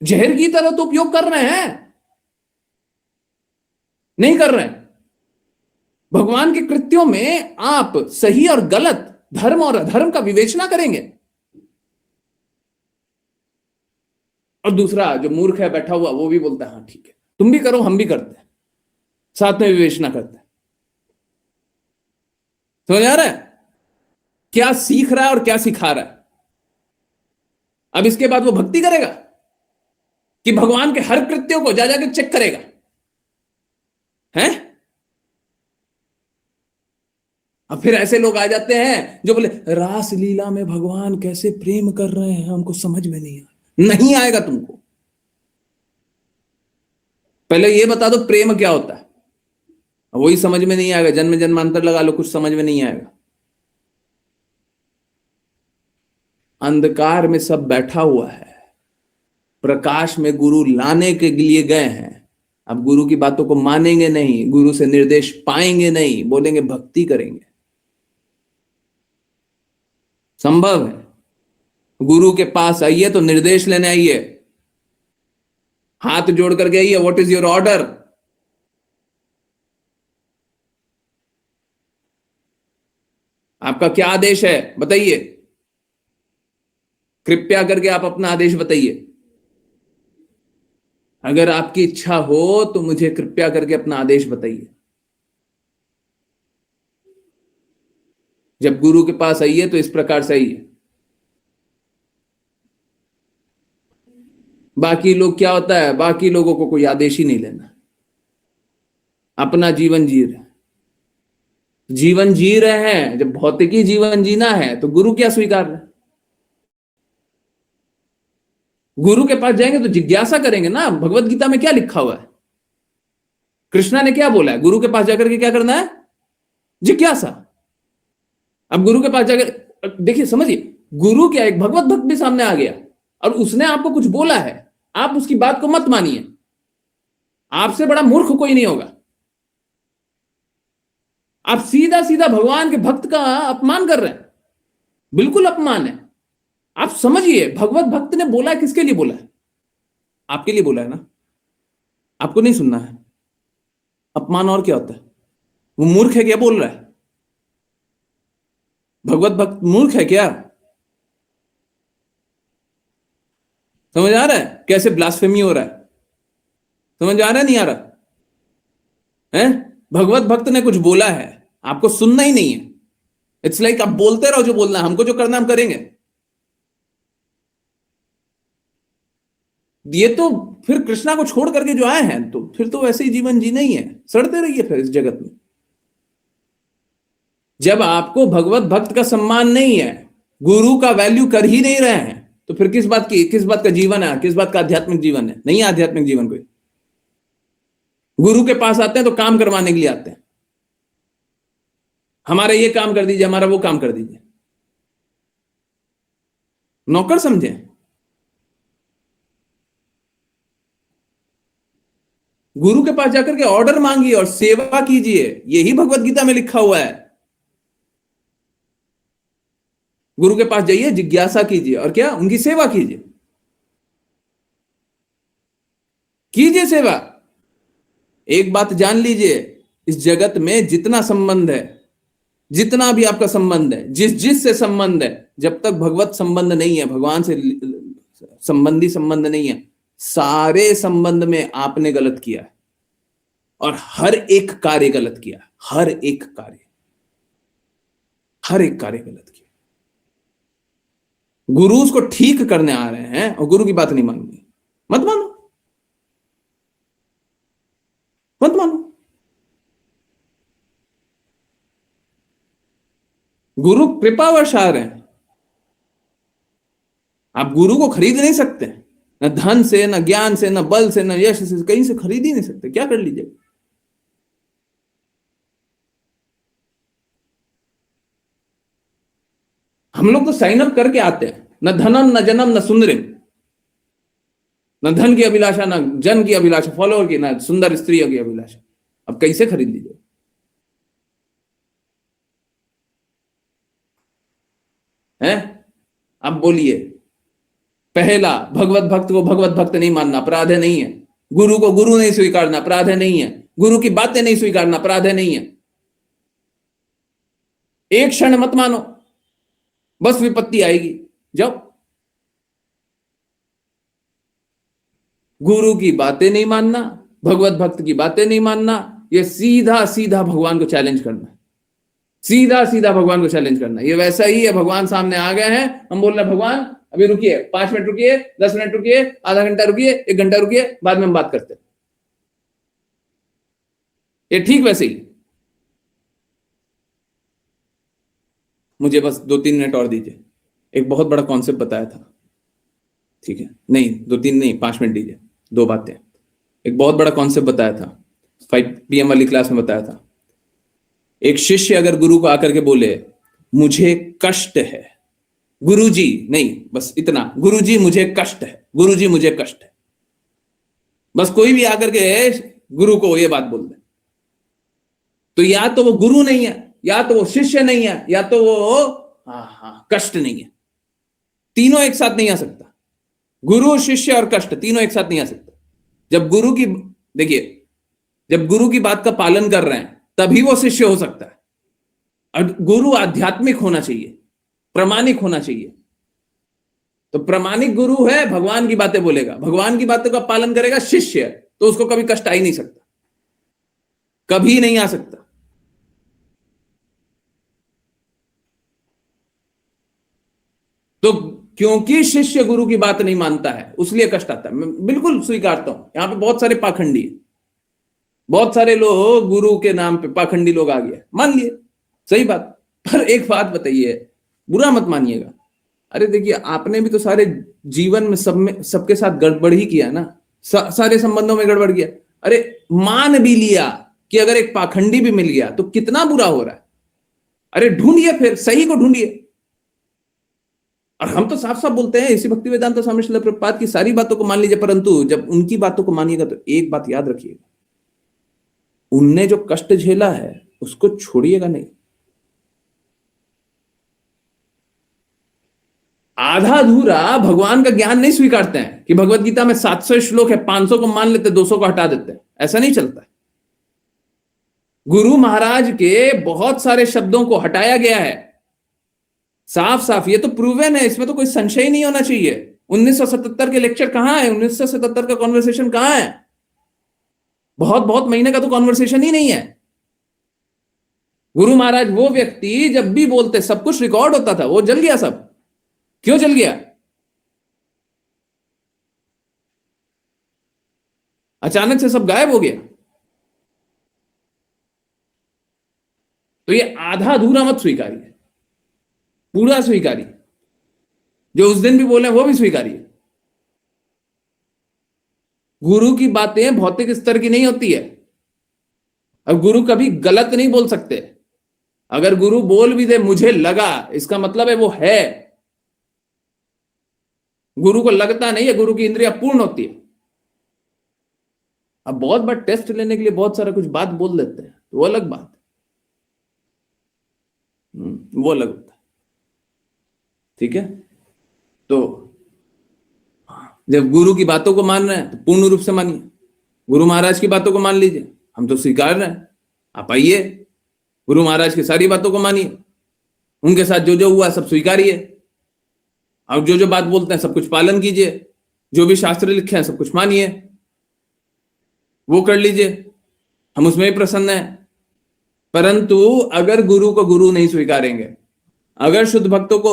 जहर की तरह तो उपयोग कर रहे हैं, नहीं कर रहे हैं। भगवान के कृत्यों में आप सही और गलत, धर्म और अधर्म का विवेचना करेंगे। और दूसरा जो मूर्ख है बैठा हुआ, वो भी बोलता है हाँ ठीक है, तुम भी करो हम भी करते हैं, साथ में विवेचना करते हैं। समझ आ रहा है क्या सीख रहा है और क्या सिखा रहा है? अब इसके बाद वो भक्ति करेगा कि भगवान के हर कृत्यों को जा जाके चेक करेगा, हैं? अब फिर ऐसे लोग आ जाते हैं जो बोले रास लीला में भगवान कैसे प्रेम कर रहे हैं हमको समझ में नहीं आया। नहीं आएगा तुमको। पहले ये बता दो प्रेम क्या होता है, वही समझ में नहीं आएगा। जन्म जन्मांतर लगा लो, कुछ समझ में नहीं आएगा। अंधकार में सब बैठा हुआ है, प्रकाश में गुरु लाने के लिए गए हैं। अब गुरु की बातों को मानेंगे नहीं, गुरु से निर्देश पाएंगे नहीं, बोलेंगे भक्ति करेंगे। संभव है? गुरु के पास आइए तो निर्देश लेने आइए, हाथ जोड़ करके आइए, व्हाट इज योर ऑर्डर? आपका क्या आदेश है बताइए। कृपया करके आप अपना आदेश बताइए। अगर आपकी इच्छा हो तो मुझे कृपया करके अपना आदेश बताइए। जब गुरु के पास आइए तो इस प्रकार से आइए। बाकी लोग क्या होता है, बाकी लोगों को कोई आदेश ही नहीं लेना, अपना जीवन जी रहे हैं। जीवन जी रहे हैं, जब भौतिकी जीवन जीना है तो गुरु क्या स्वीकार रहे? गुरु के पास जाएंगे तो जिज्ञासा करेंगे ना। भगवत गीता में क्या लिखा हुआ है? कृष्णा ने क्या बोला है? गुरु के पास जाकर के क्या करना है? जिज्ञासा। अब गुरु के पास जाकर देखिए, समझिए, गुरु क्या, एक भगवत भक्त भी सामने आ गया और उसने आपको कुछ बोला है, आप उसकी बात को मत मानिए। आपसे बड़ा मूर्ख कोई नहीं होगा। आप सीधा सीधा भगवान के भक्त का अपमान कर रहे हैं, बिल्कुल अपमान है। आप समझिए, भगवत भक्त ने बोला है, किसके लिए बोला है? आपके लिए बोला है ना, आपको नहीं सुनना है। अपमान और क्या होता है? वो मूर्ख है क्या बोल रहा है? भगवत भक्त मूर्ख है क्या? समझ आ रहा है कैसे ब्लास्फेमी हो रहा है? समझ आ रहा है नहीं आ रहा है? भगवत भक्त ने कुछ बोला है, आपको सुनना ही नहीं है। इट्स लाइक आप बोलते रहो जो बोलना है, हमको जो करना हम करेंगे। ये तो फिर कृष्णा को छोड़ करके जो आए हैं, तो फिर तो वैसे ही जीवन जीना ही है, सड़ते रहिए फिर इस जगत में। जब आपको भगवत भक्त का सम्मान नहीं है, गुरु का वैल्यू कर ही नहीं रहे हैं, तो फिर किस बात का जीवन है, किस बात का आध्यात्मिक जीवन है? नहीं है आध्यात्मिक जीवन कोई। गुरु के पास आते हैं तो काम करवाने के लिए आते हैं, हमारा ये काम कर दीजिए, हमारा वो काम कर दीजिए, नौकर समझे। गुरु के पास जाकर के ऑर्डर मांगिए और सेवा कीजिए, यही भगवत गीता में लिखा हुआ है। गुरु के पास जाइए, जिज्ञासा कीजिए और क्या, उनकी सेवा कीजिए, कीजिए सेवा। एक बात जान लीजिए, इस जगत में जितना संबंध है, जितना भी आपका संबंध है, जिस से संबंध है, जब तक भगवत संबंध नहीं है, भगवान से संबंधी संबंध नहीं है, सारे संबंध में आपने गलत किया है और हर एक कार्य गलत किया, हर एक कार्य गलत किया। गुरु उसको ठीक करने आ रहे हैं और गुरु की बात नहीं माननी, मत मानो, मत मानो। गुरु कृपावश आ रहे हैं, आप गुरु को खरीद नहीं सकते, न धन से, न ज्ञान से, न बल से, न यश से, कहीं से खरीद ही नहीं सकते। क्या कर लीजिए, हम लोग तो साइन अप करके आते हैं, न धनम न जनम न सुंदरिम, न धन की अभिलाषा, न जन की अभिलाषा, फॉलोअर की, न सुंदर स्त्रियों की अभिलाषा। अब कैसे खरीद लीजिए? हैं? अब बोलिए, पहला, भगवत भक्त को भगवत भक्त नहीं मानना अपराध है, नहीं है। गुरु को गुरु नहीं स्वीकारना अपराध है, नहीं है। गुरु की बातें नहीं स्वीकारना अपराध है, नहीं है। एक क्षण मत मानो, बस विपत्ति आएगी। जाओ, गुरु की बातें नहीं मानना, भगवत भक्त की बातें नहीं मानना, ये सीधा सीधा भगवान को चैलेंज करना, सीधा सीधा भगवान को चैलेंज करना। ये वैसा ही है, भगवान सामने आ गए हैं, हम बोल रहे हैं भगवान अभी रुकिए, 5 मिनट रुकिए, 10 मिनट रुकिए, आधा घंटा रुकिए, 1 घंटा रुकिए, बाद में हम बात करते हैं। ये ठीक वैसे ही, मुझे बस 2-3 मिनट और दीजिए, एक बहुत बड़ा कॉन्सेप्ट बताया था, ठीक है? नहीं 2-3 नहीं, 5 मिनट दीजिए, 2 बातें। एक बहुत बड़ा कॉन्सेप्ट बताया था, 5 PM वाली क्लास में बताया था। एक शिष्य अगर गुरु को आकर के बोले मुझे कष्ट है, गुरुजी नहीं, बस इतना, गुरुजी मुझे कष्ट है, गुरुजी मुझे कष्ट है, बस कोई भी आकर के गुरु को ये बात बोल दे, तो या तो वो गुरु नहीं है, या तो वो शिष्य नहीं है, या तो वो कष्ट नहीं है। तीनों एक साथ नहीं आ सकता, गुरु शिष्य और कष्ट तीनों एक साथ नहीं आ सकता। जब गुरु की, देखिए, जब गुरु की बात का पालन कर रहे हैं तभी वो शिष्य हो सकता है। और गुरु आध्यात्मिक होना चाहिए, प्रामाणिक होना चाहिए। तो प्रामाणिक गुरु है, भगवान की बातें बोलेगा, भगवान की बातों का पालन करेगा शिष्य, तो उसको कभी कष्ट आ ही नहीं सकता, कभी नहीं आ सकता। तो क्योंकि शिष्य गुरु की बात नहीं मानता है, उसलिए कष्ट आता है। मैं बिल्कुल स्वीकारता हूं, यहां पे बहुत सारे पाखंडी है, बहुत सारे लोग गुरु के नाम पे पाखंडी लोग आ गए, मान लिए, सही बात। पर एक बात बताइए, बुरा मत मानिएगा, अरे देखिए, आपने भी तो सारे जीवन में सबके साथ गड़बड़ ही किया ना, सारे संबंधों में गड़बड़ किया। अरे मान भी लिया कि अगर एक पाखंडी भी मिल गया तो कितना बुरा हो रहा है। अरे ढूंढिए, फिर सही को ढूंढिए। और हम तो साफ साफ बोलते हैं, इसी भक्ति वेदांत स्वामी श्रील प्रभुपाद की सारी बातों को मान लीजिए, परंतु जब उनकी बातों को मानिएगा तो एक बात याद रखिएगा, उनने जो कष्ट झेला है उसको छोड़िएगा नहीं। आधा अधूरा भगवान का ज्ञान नहीं स्वीकारते हैं कि भगवत गीता में 700 श्लोक है, 500 को मान लेते, 200 को हटा देते हैं, ऐसा नहीं चलता है। गुरु महाराज के बहुत सारे शब्दों को हटाया गया है, साफ साफ, ये तो प्रूवन है, इसमें तो कोई संशय नहीं होना चाहिए। 1977 के लेक्चर कहां है, 1977 का कॉन्वर्सेशन कहां है? बहुत बहुत महीने का तो कॉन्वर्सेशन ही नहीं है। गुरु महाराज वो व्यक्ति जब भी बोलते सब कुछ रिकॉर्ड होता था, वो जल गया सब। क्यों जल गया? अचानक से सब गायब हो गया। तो ये आधा अधूरा मत स्वीकारिए, पूरा स्वीकारिए। जो उस दिन भी बोले वो भी स्वीकारिए। गुरु की बातें भौतिक स्तर की नहीं होती है। अब गुरु कभी गलत नहीं बोल सकते। अगर गुरु बोल भी दे मुझे लगा, इसका मतलब है वो है। गुरु को लगता नहीं है, गुरु की इंद्रिया पूर्ण होती है। अब बहुत बार टेस्ट लेने के लिए बहुत सारा कुछ बात बोल देते हैं, तो वो अलग बात है। वो अलग होता है। ठीक है। तो जब गुरु की बातों को मान रहे हैं तो पूर्ण रूप से मानिए। गुरु महाराज की बातों को मान लीजिए, हम तो स्वीकार रहे हैं। आप आइए, गुरु महाराज की सारी बातों को मानिए, उनके साथ जो जो हुआ सब स्वीकारिए। और जो जो बात बोलते हैं सब कुछ पालन कीजिए, जो भी शास्त्र लिखे हैं सब कुछ मानिए, वो कर लीजिए, हम उसमें ही प्रसन्न हैं। परंतु अगर गुरु को गुरु नहीं स्वीकारेंगे, अगर शुद्ध भक्तों को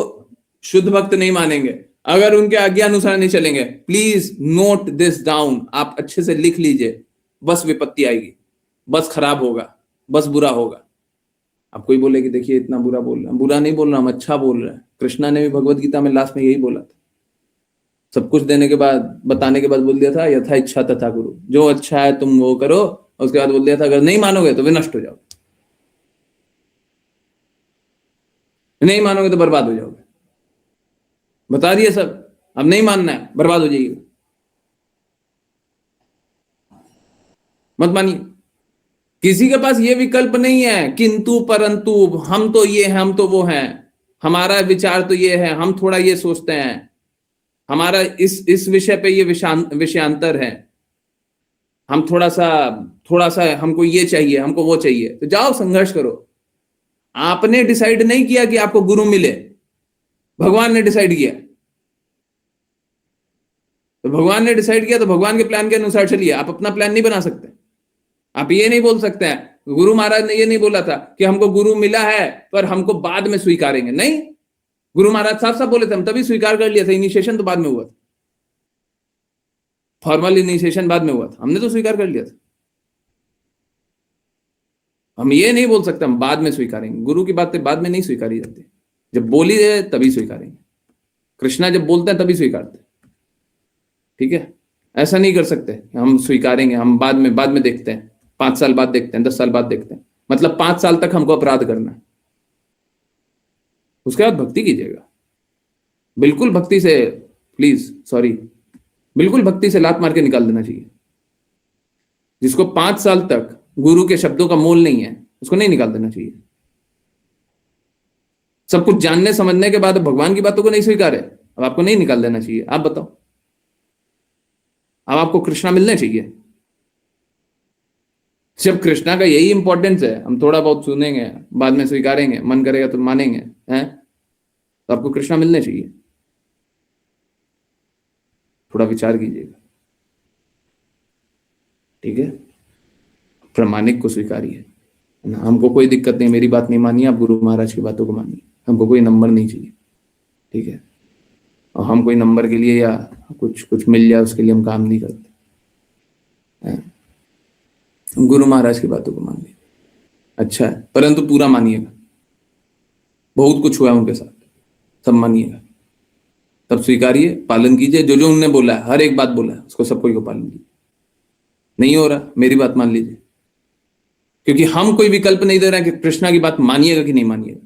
शुद्ध भक्त नहीं मानेंगे, अगर उनके आज्ञा अनुसार नहीं चलेंगे, प्लीज नोट दिस डाउन, आप अच्छे से लिख लीजिए, बस विपत्ति आएगी, बस खराब होगा, बस बुरा होगा। अब कोई बोले कि देखिए इतना बुरा बोल रहे हैं, बुरा नहीं बोल रहा, हम अच्छा बोल रहे हैं। कृष्णा ने भी भगवत गीता में लास्ट में यही बोला था। सब कुछ देने के बाद, बताने के बाद बोल दिया था यथा इच्छा तथा गुरु, जो अच्छा है तुम वो करो। उसके बाद बोल दिया था अगर नहीं मानोगे तो विनष्ट हो जाओगे, नहीं मानोगे तो बर्बाद हो जाओगे। बता दिए सब, अब नहीं मानना है बर्बाद हो जाइएगा, मत मानिए। किसी के पास ये विकल्प नहीं है किंतु परंतु, हम तो ये हैं, हम तो वो हैं, हमारा विचार तो ये है, हम थोड़ा ये सोचते हैं, हमारा इस विषय पे ये विषयांतर है, हम थोड़ा सा हमको ये चाहिए, हमको वो चाहिए। तो जाओ संघर्ष करो। आपने डिसाइड नहीं किया कि आपको गुरु मिले, भगवान ने डिसाइड किया। तो भगवान ने डिसाइड किया तो भगवान के प्लान के अनुसार चलिए। आप अपना प्लान नहीं बना सकते। आप ये नहीं बोल सकते हैं गुरु महाराज ने ये नहीं बोला था कि हमको गुरु मिला है पर हमको बाद में स्वीकारेंगे, नहीं। गुरु महाराज साफ साफ बोले थे, हम तभी स्वीकार कर लिया था। इनिशिएशन तो बाद में हुआ था, फॉर्मल इनिशिएशन बाद में हुआ था, हमने तो स्वीकार कर लिया था। हम ये नहीं बोल सकते हम बाद में स्वीकारेंगे। गुरु की बातें बाद में नहीं स्वीकारी जाती, जब बोली जाए तभी स्वीकारेंगे। कृष्णा जब बोलते हैं तभी स्वीकारते हैं। ठीक है, ऐसा नहीं कर सकते हम स्वीकारेंगे, हम बाद में देखते हैं, 5 साल बाद देखते हैं, 10 साल बाद देखते हैं। मतलब 5 साल तक हमको अपराध करना है, उसके बाद भक्ति कीजिएगा। बिल्कुल भक्ति से, प्लीज सॉरी, बिल्कुल भक्ति से लात मार के निकाल देना चाहिए। जिसको 5 साल तक गुरु के शब्दों का मोल नहीं है उसको नहीं निकाल देना चाहिए। सब कुछ जानने समझने के बाद भगवान की बातों को नहीं स्वीकारे, अब आपको नहीं निकाल देना चाहिए। आप बताओ, अब आपको कृष्णा मिलने चाहिए। जब कृष्णा का यही इंपॉर्टेंस है, हम थोड़ा बहुत सुनेंगे बाद में स्वीकारेंगे, मन करेगा तो मानेंगे, हैं, तो आपको कृष्णा मिलने चाहिए। थोड़ा विचार कीजिएगा। ठीक है, प्रामाणिक को स्वीकारिए ना। हमको कोई दिक्कत नहीं, मेरी बात नहीं मानिए, आप गुरु महाराज की बातों को मानिए, हमको कोई नंबर नहीं चाहिए। ठीक है, और हम कोई नंबर के लिए या कुछ कुछ मिल जाए उसके लिए हम काम नहीं करते। गुरु महाराज की बातों को मानिए, अच्छा है, परंतु पूरा मानिएगा। बहुत कुछ हुआ है उनके साथ, सब मानिएगा, तब स्वीकारिए, पालन कीजिए। जो जो उन्होंने बोला है, हर एक बात बोला है उसको सब कोई को पालन कीजिए। नहीं हो रहा, मेरी बात मान लीजिए, क्योंकि हम कोई विकल्प नहीं दे रहे हैं कि कृष्णा की बात मानिएगा कि नहीं मानिएगा।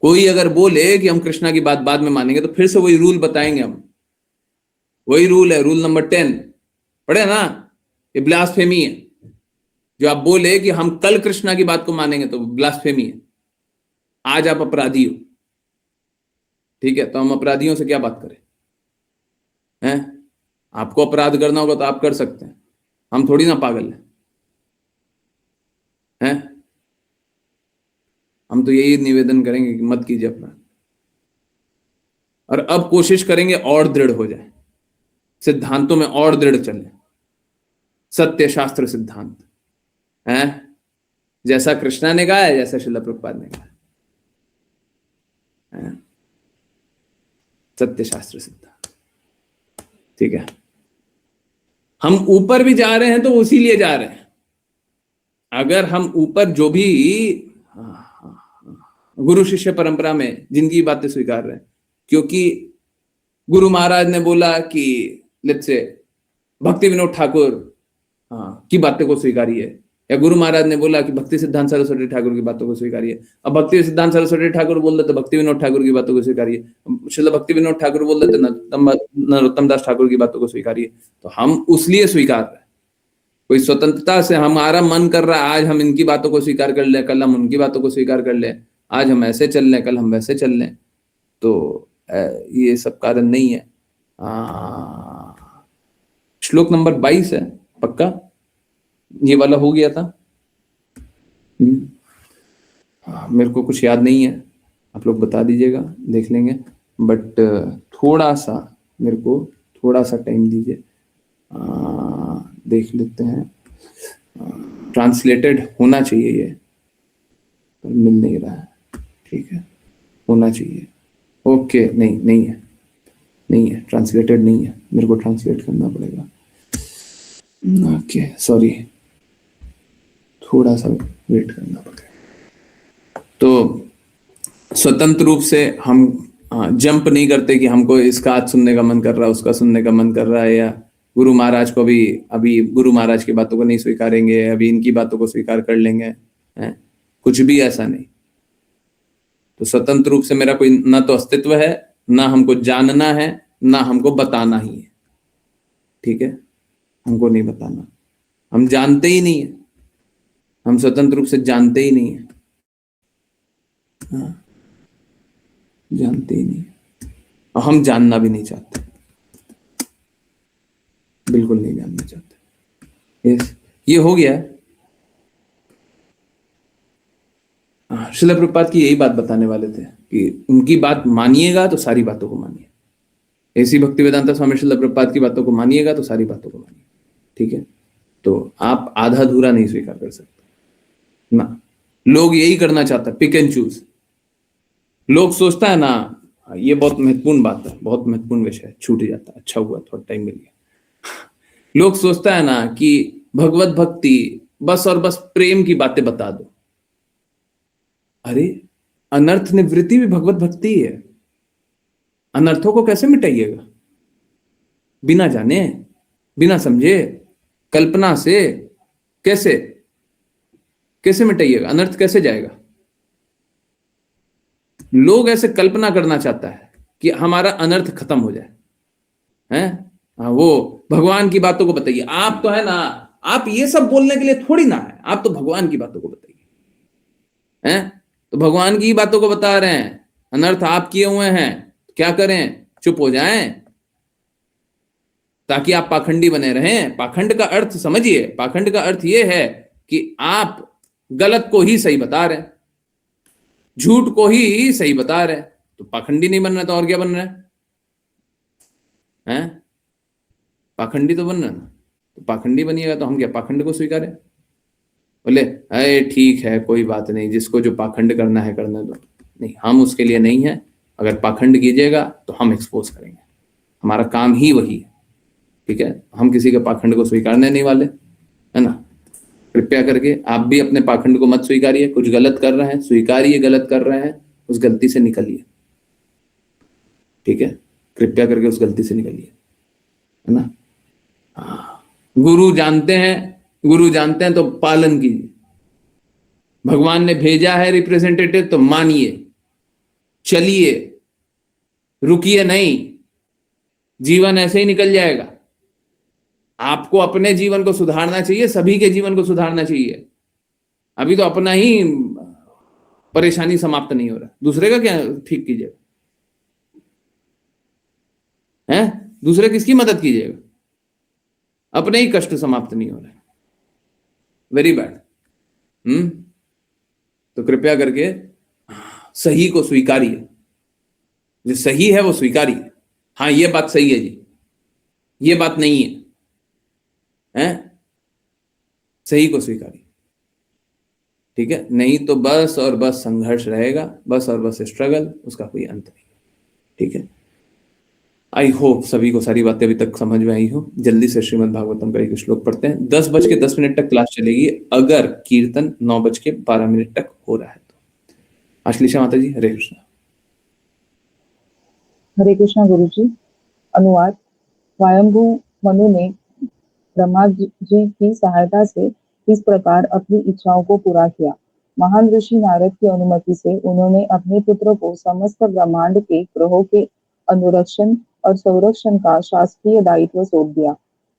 कोई अगर बोले कि हम कृष्णा की बात बाद में मानेंगे तो फिर से वही रूल बताएंगे हम। वही रूल है, रूल नंबर 10 पढ़े ना, ये ब्लास्फेमी है। जो आप बोले कि हम कल कृष्णा की बात को मानेंगे तो ब्लास्फेमी है। आज आप अपराधी हो, ठीक है, तो हम अपराधियों से क्या बात करें? हैं, आपको अपराध करना होगा तो आप कर सकते हैं, हम थोड़ी ना पागल हैं। हम तो यही निवेदन करेंगे कि मत कीजिए अपराध, और अब कोशिश करेंगे और दृढ़ हो जाए, सिद्धांतों में और दृढ़ चले, सत्य शास्त्र सिद्धांत है, जैसा कृष्णा ने कहा है, जैसा श्रील प्रभुपाद ने कहा है, सत्य शास्त्र सिद्धांत। ठीक है, हम ऊपर भी जा रहे हैं तो उसी लिए जा रहे हैं। अगर हम ऊपर जो भी गुरु शिष्य परंपरा में जिनकी बातें स्वीकार रहे हैं, क्योंकि गुरु महाराज ने बोला कि लेट्स से भक्ति विनोद ठाकुर की बातों को स्वीकारिए, या गुरु महाराज ने बोला कि भक्ति सिद्धांत सरस्वती ठाकुर की बातों को स्वीकारिए। अब भक्ति सिद्धांत सरस्वती ठाकुर बोल देते भक्ति विनोद ठाकुर की बातों को स्वीकारिए, श्रील भक्ति विनोद ठाकुर बोल देते नरोत्तम दास ठाकुर की बातों को स्वीकारिए। तो हम उस लिए स्वीकार रहे, कोई स्वतंत्रता से हमारा मन कर रहा है आज हम इनकी बातों को स्वीकार कर ले, कल हम उनकी बातों को स्वीकार कर ले, आज हम ऐसे चल लें कल हम वैसे चल लें, तो ये सब कारण नहीं है। श्लोक नंबर 22 है पक्का, ये वाला हो गया था। मेरे को कुछ याद नहीं है, आप लोग बता दीजिएगा, देख लेंगे, बट थोड़ा सा मेरे को थोड़ा सा टाइम दीजिए, देख लेते हैं। ट्रांसलेटेड होना चाहिए ये, पर मिल नहीं रहा है। ठीक है, होना चाहिए। ओके, नहीं है, ट्रांसलेटेड नहीं है, मेरे को ट्रांसलेट करना पड़ेगा। ओके, सॉरी, थोड़ा सा वेट करना पड़ेगा। तो स्वतंत्र रूप से हम जंप नहीं करते कि हमको इसका आज सुनने का मन कर रहा है, उसका सुनने का मन कर रहा है, या गुरु महाराज को भी अभी गुरु महाराज की बातों को नहीं स्वीकारेंगे, अभी इनकी बातों को स्वीकार कर लेंगे, कुछ भी ऐसा नहीं। तो स्वतंत्र रूप से मेरा कोई ना तो अस्तित्व है, ना हमको जानना है, ना हमको बताना ही है। ठीक है, हमको नहीं बताना, हम जानते ही नहीं है, हम स्वतंत्र रूप से जानते ही नहीं है, जानते ही नहीं है, और हम जानना भी नहीं चाहते, बिल्कुल नहीं जानना चाहते। ये हो गया। श्रील प्रभुपाद की यही बात बताने वाले थे कि उनकी बात मानिएगा तो सारी बातों को मानिए, ऐसी भक्ति वेदांता स्वामी श्रील प्रभुपाद की बातों को मानिएगा तो सारी बातों को मानिए। ठीक है, तो आप आधा अधूरा नहीं स्वीकार कर सकते ना। लोग यही करना चाहता है, पिक एंड चूज। लोग सोचता है ना, ये बहुत महत्वपूर्ण बात है, बहुत महत्वपूर्ण विषय है, छूट जाता है, अच्छा हुआ थोड़ा टाइम मिल गया। लोग सोचता है ना कि भगवत भक्ति बस और बस प्रेम की बातें बता दो। अरे, अनर्थ निवृत्ति भी भगवत भक्ति है। अनर्थों को कैसे मिटाइएगा? बिना जाने, बिना समझे, कल्पना से कैसे मिटाइएगा? अनर्थ कैसे जाएगा? लोग ऐसे कल्पना करना चाहता है कि हमारा अनर्थ खत्म हो जाए, हैं? वो भगवान की बातों को बताइए। आप तो है ना, आप ये सब बोलने के लिए थोड़ी ना है, आप तो भगवान की बातों को बताइए, हैं? तो भगवान की बातों को बता रहे हैं, अनर्थ आप किए हुए हैं, क्या करें? चुप हो जाएं ताकि आप पाखंडी बने रहें। पाखंड का अर्थ समझिए, पाखंड का अर्थ यह है कि आप गलत को ही सही बता रहे हैं, झूठ को ही सही बता रहे हैं। तो पाखंडी नहीं बन रहा, तो और क्या बन रहा है? पाखंडी तो बन रहा ना। तो पाखंडी बनिएगा तो हम क्या पाखंड को स्वीकारें? बोले अरे ठीक है, कोई बात नहीं, जिसको जो पाखंड करना है करने दो। नहीं, हम उसके लिए नहीं है। अगर पाखंड कीजिएगा तो हम एक्सपोज करेंगे, हमारा काम ही वही है। ठीक है, हम किसी के पाखंड को स्वीकारने नहीं वाले, है ना। कृपया करके आप भी अपने पाखंड को मत स्वीकारिए। कुछ गलत कर रहे हैं स्वीकारिए, गलत कर रहे हैं उस गलती से निकलिए। ठीक है, कृपया करके उस गलती से निकलिए, है ना। गुरु जानते हैं तो पालन कीजिए। भगवान ने भेजा है रिप्रेजेंटेटिव तो मानिए, चलिए, रुकिए नहीं। जीवन ऐसे ही निकल जाएगा। आपको अपने जीवन को सुधारना चाहिए, सभी के जीवन को सुधारना चाहिए। अभी तो अपना ही परेशानी समाप्त नहीं हो रहा, दूसरे का क्या ठीक कीजिएगा? दूसरे किसकी मदद कीजिएगा? अपने ही कष्ट समाप्त नहीं हो रहे, वेरी बैड। तो कृपया करके सही को स्वीकारिए, जो सही है वो स्वीकारिए। हाँ, ये बात सही है जी, ये बात नहीं है, सही को स्वीकारिए। ठीक है, नहीं तो बस और बस संघर्ष रहेगा, बस और बस स्ट्रगल, उसका कोई अंत नहीं। ठीक है, आई होप सभी को सारी बातें अभी तक समझ में आई हो। जल्दी से श्रीमद् भागवतम का एक श्लोक पढ़ते हैं। 10:10 तक क्लास चलेगी, अगर कीर्तन 9:12 तक हो रहा है तो। आश्लेषा माता जी, हरे कृष्ण। हरे कृष्णा गुरु जी। अनुवाद। स्वयंभू मनु ने ब्रह्मा जी की सहायता से इस प्रकार अपनी इच्छाओं को पूरा किया। महान ऋषि नारद की अनुमति से उन्होंने अपने पुत्र को समस्त ब्रह्मांड के ग्रहों के अनुरक्षण और संरक्षण का शासकीय दायित्व सौंप दिया।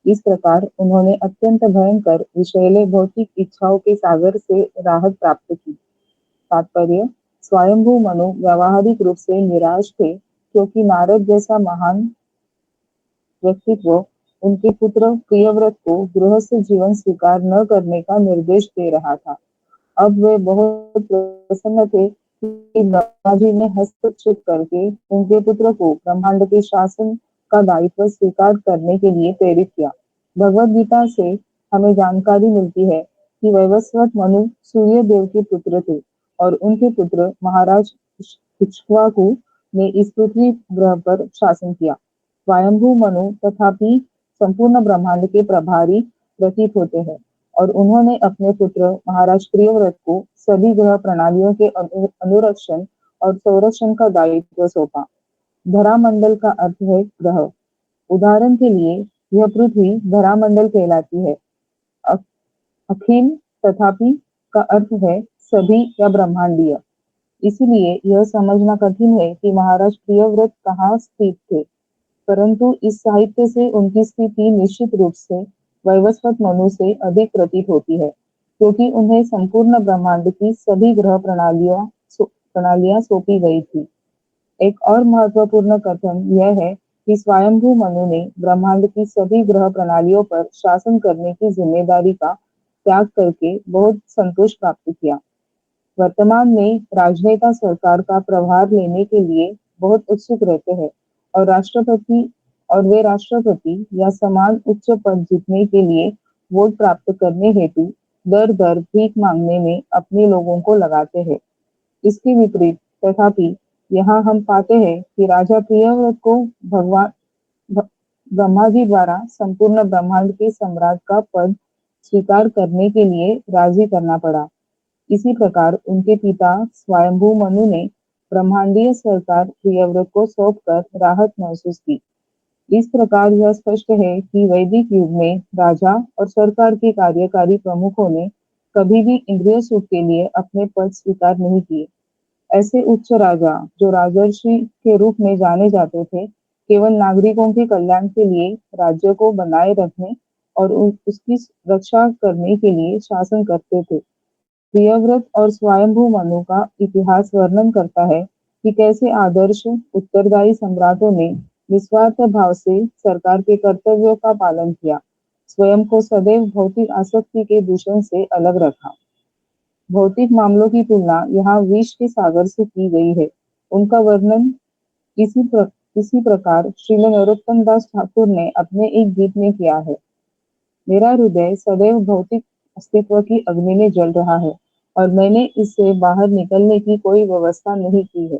इस प्रकार उन्होंने अत्यंत भयंकर विषैले भौतिक इच्छाओं के सागर से राहत प्राप्त की। तात्पर्य: स्वयंभू मनु व्यावहारिक रूप से निराश थे, क्योंकि नारद जैसा महान व्यक्तित्व उनके पुत्र प्रियव्रत को गृहस्थ जीवन स्वीकार न करने का निर्देश दे रहा था। अब वे बहुत प्रसन्न थे कि ब्रह्मा जी ने हस्तक्षेप करके उनके पुत्र को ब्रह्मांड के शासन का दायित्व स्वीकार करने के लिए प्रेरित किया। भगवद गीता से हमें जानकारी मिलती है कि वैवस्वत मनु सूर्य देव के पुत्र थे और उनके पुत्र महाराज इक्ष्वाकु ने इस पृथ्वी ग्रह पर शासन किया। स्वयंभू मनु तथापि संपूर्ण ब्रह्मांड के प्रभारी प्रतीत होते हैं और उन्होंने अपने पुत्र महाराज प्रियव्रत को सभी ग्रह प्रणालियों के अनुरक्षण और संरक्षण का दायित्व सौंपा। धरामंडल का अर्थ है ग्रह। उदाहरण के लिए यह पृथ्वी धरामंडल कहलाती है। अखिल तथापि का अर्थ है सभी या ब्रह्मांडीय। इसलिए यह समझना कठिन है कि महाराज प्रियव्रत कहाँ स्थित थे, परंतु इस साहित्य से उनकी स्थिति निश्चित रूप से वैवस्वत मनु से अधिक प्रतीत होती है, क्योंकि उन्हें संपूर्ण ब्रह्मांड की सभी ग्रह प्रणालियां सौंपी गई थी। एक और महत्वपूर्ण कथन यह है कि स्वयंभू मनु ने ब्रह्मांड की सभी ग्रह प्रणालियों पर शासन करने की जिम्मेदारी का त्याग करके बहुत संतोष प्राप्त किया। वर्तमान में राजनेता सरकार का प्रभार लेने के लिए बहुत उत्सुक रहते हैं और वे राष्ट्रपति या समान उच्च पद जीतने के लिए वोट प्राप्त करने हेतु दर दर भीख मांगने में अपने लोगों को लगाते हैं। इसके विपरीत तथापि यहाँ हम पाते हैं कि राजा प्रियव्रत को भगवान ब्रह्मा जी द्वारा संपूर्ण ब्रह्मांड के सम्राट का पद स्वीकार करने के लिए राजी करना पड़ा। इसी प्रकार उनके पिता स्वयंभू मनु ने ब्रह्मांडीय सरकार प्रियव्रत को सौंपकर राहत महसूस की। इस प्रकार यह स्पष्ट है कि वैदिक युग में राजा और सरकार के कार्यकारी प्रमुखों ने कभी भी इंद्रिय सुख के लिए अपने पद स्वीकार नहीं किए। ऐसे उच्च राजा, जो राजर्षि के रूप में जाने जाते थे, केवल नागरिकों के कल्याण के लिए राज्य को बनाए रखने और उसकी रक्षा करने के लिए शासन करते थे। प्रियव्रत और स्वयंभू मनु का इतिहास वर्णन करता है कि कैसे आदर्श उत्तरदायी सम्राटों ने निस्वार्थ भाव से सरकार के कर्तव्यों का पालन किया, स्वयं को सदैव भौतिक आसक्ति के दूषण से अलग रखा। भौतिक मामलों की तुलना यहाँ विष के सागर से की गई है। उनका वर्णन इसी प्रकार श्रील नरोत्तम दास ठाकुर ने अपने एक गीत में किया है। मेरा हृदय सदैव भौतिक अस्तित्व की अग्नि में जल रहा है और मैंने इससे बाहर निकलने की कोई व्यवस्था नहीं की है।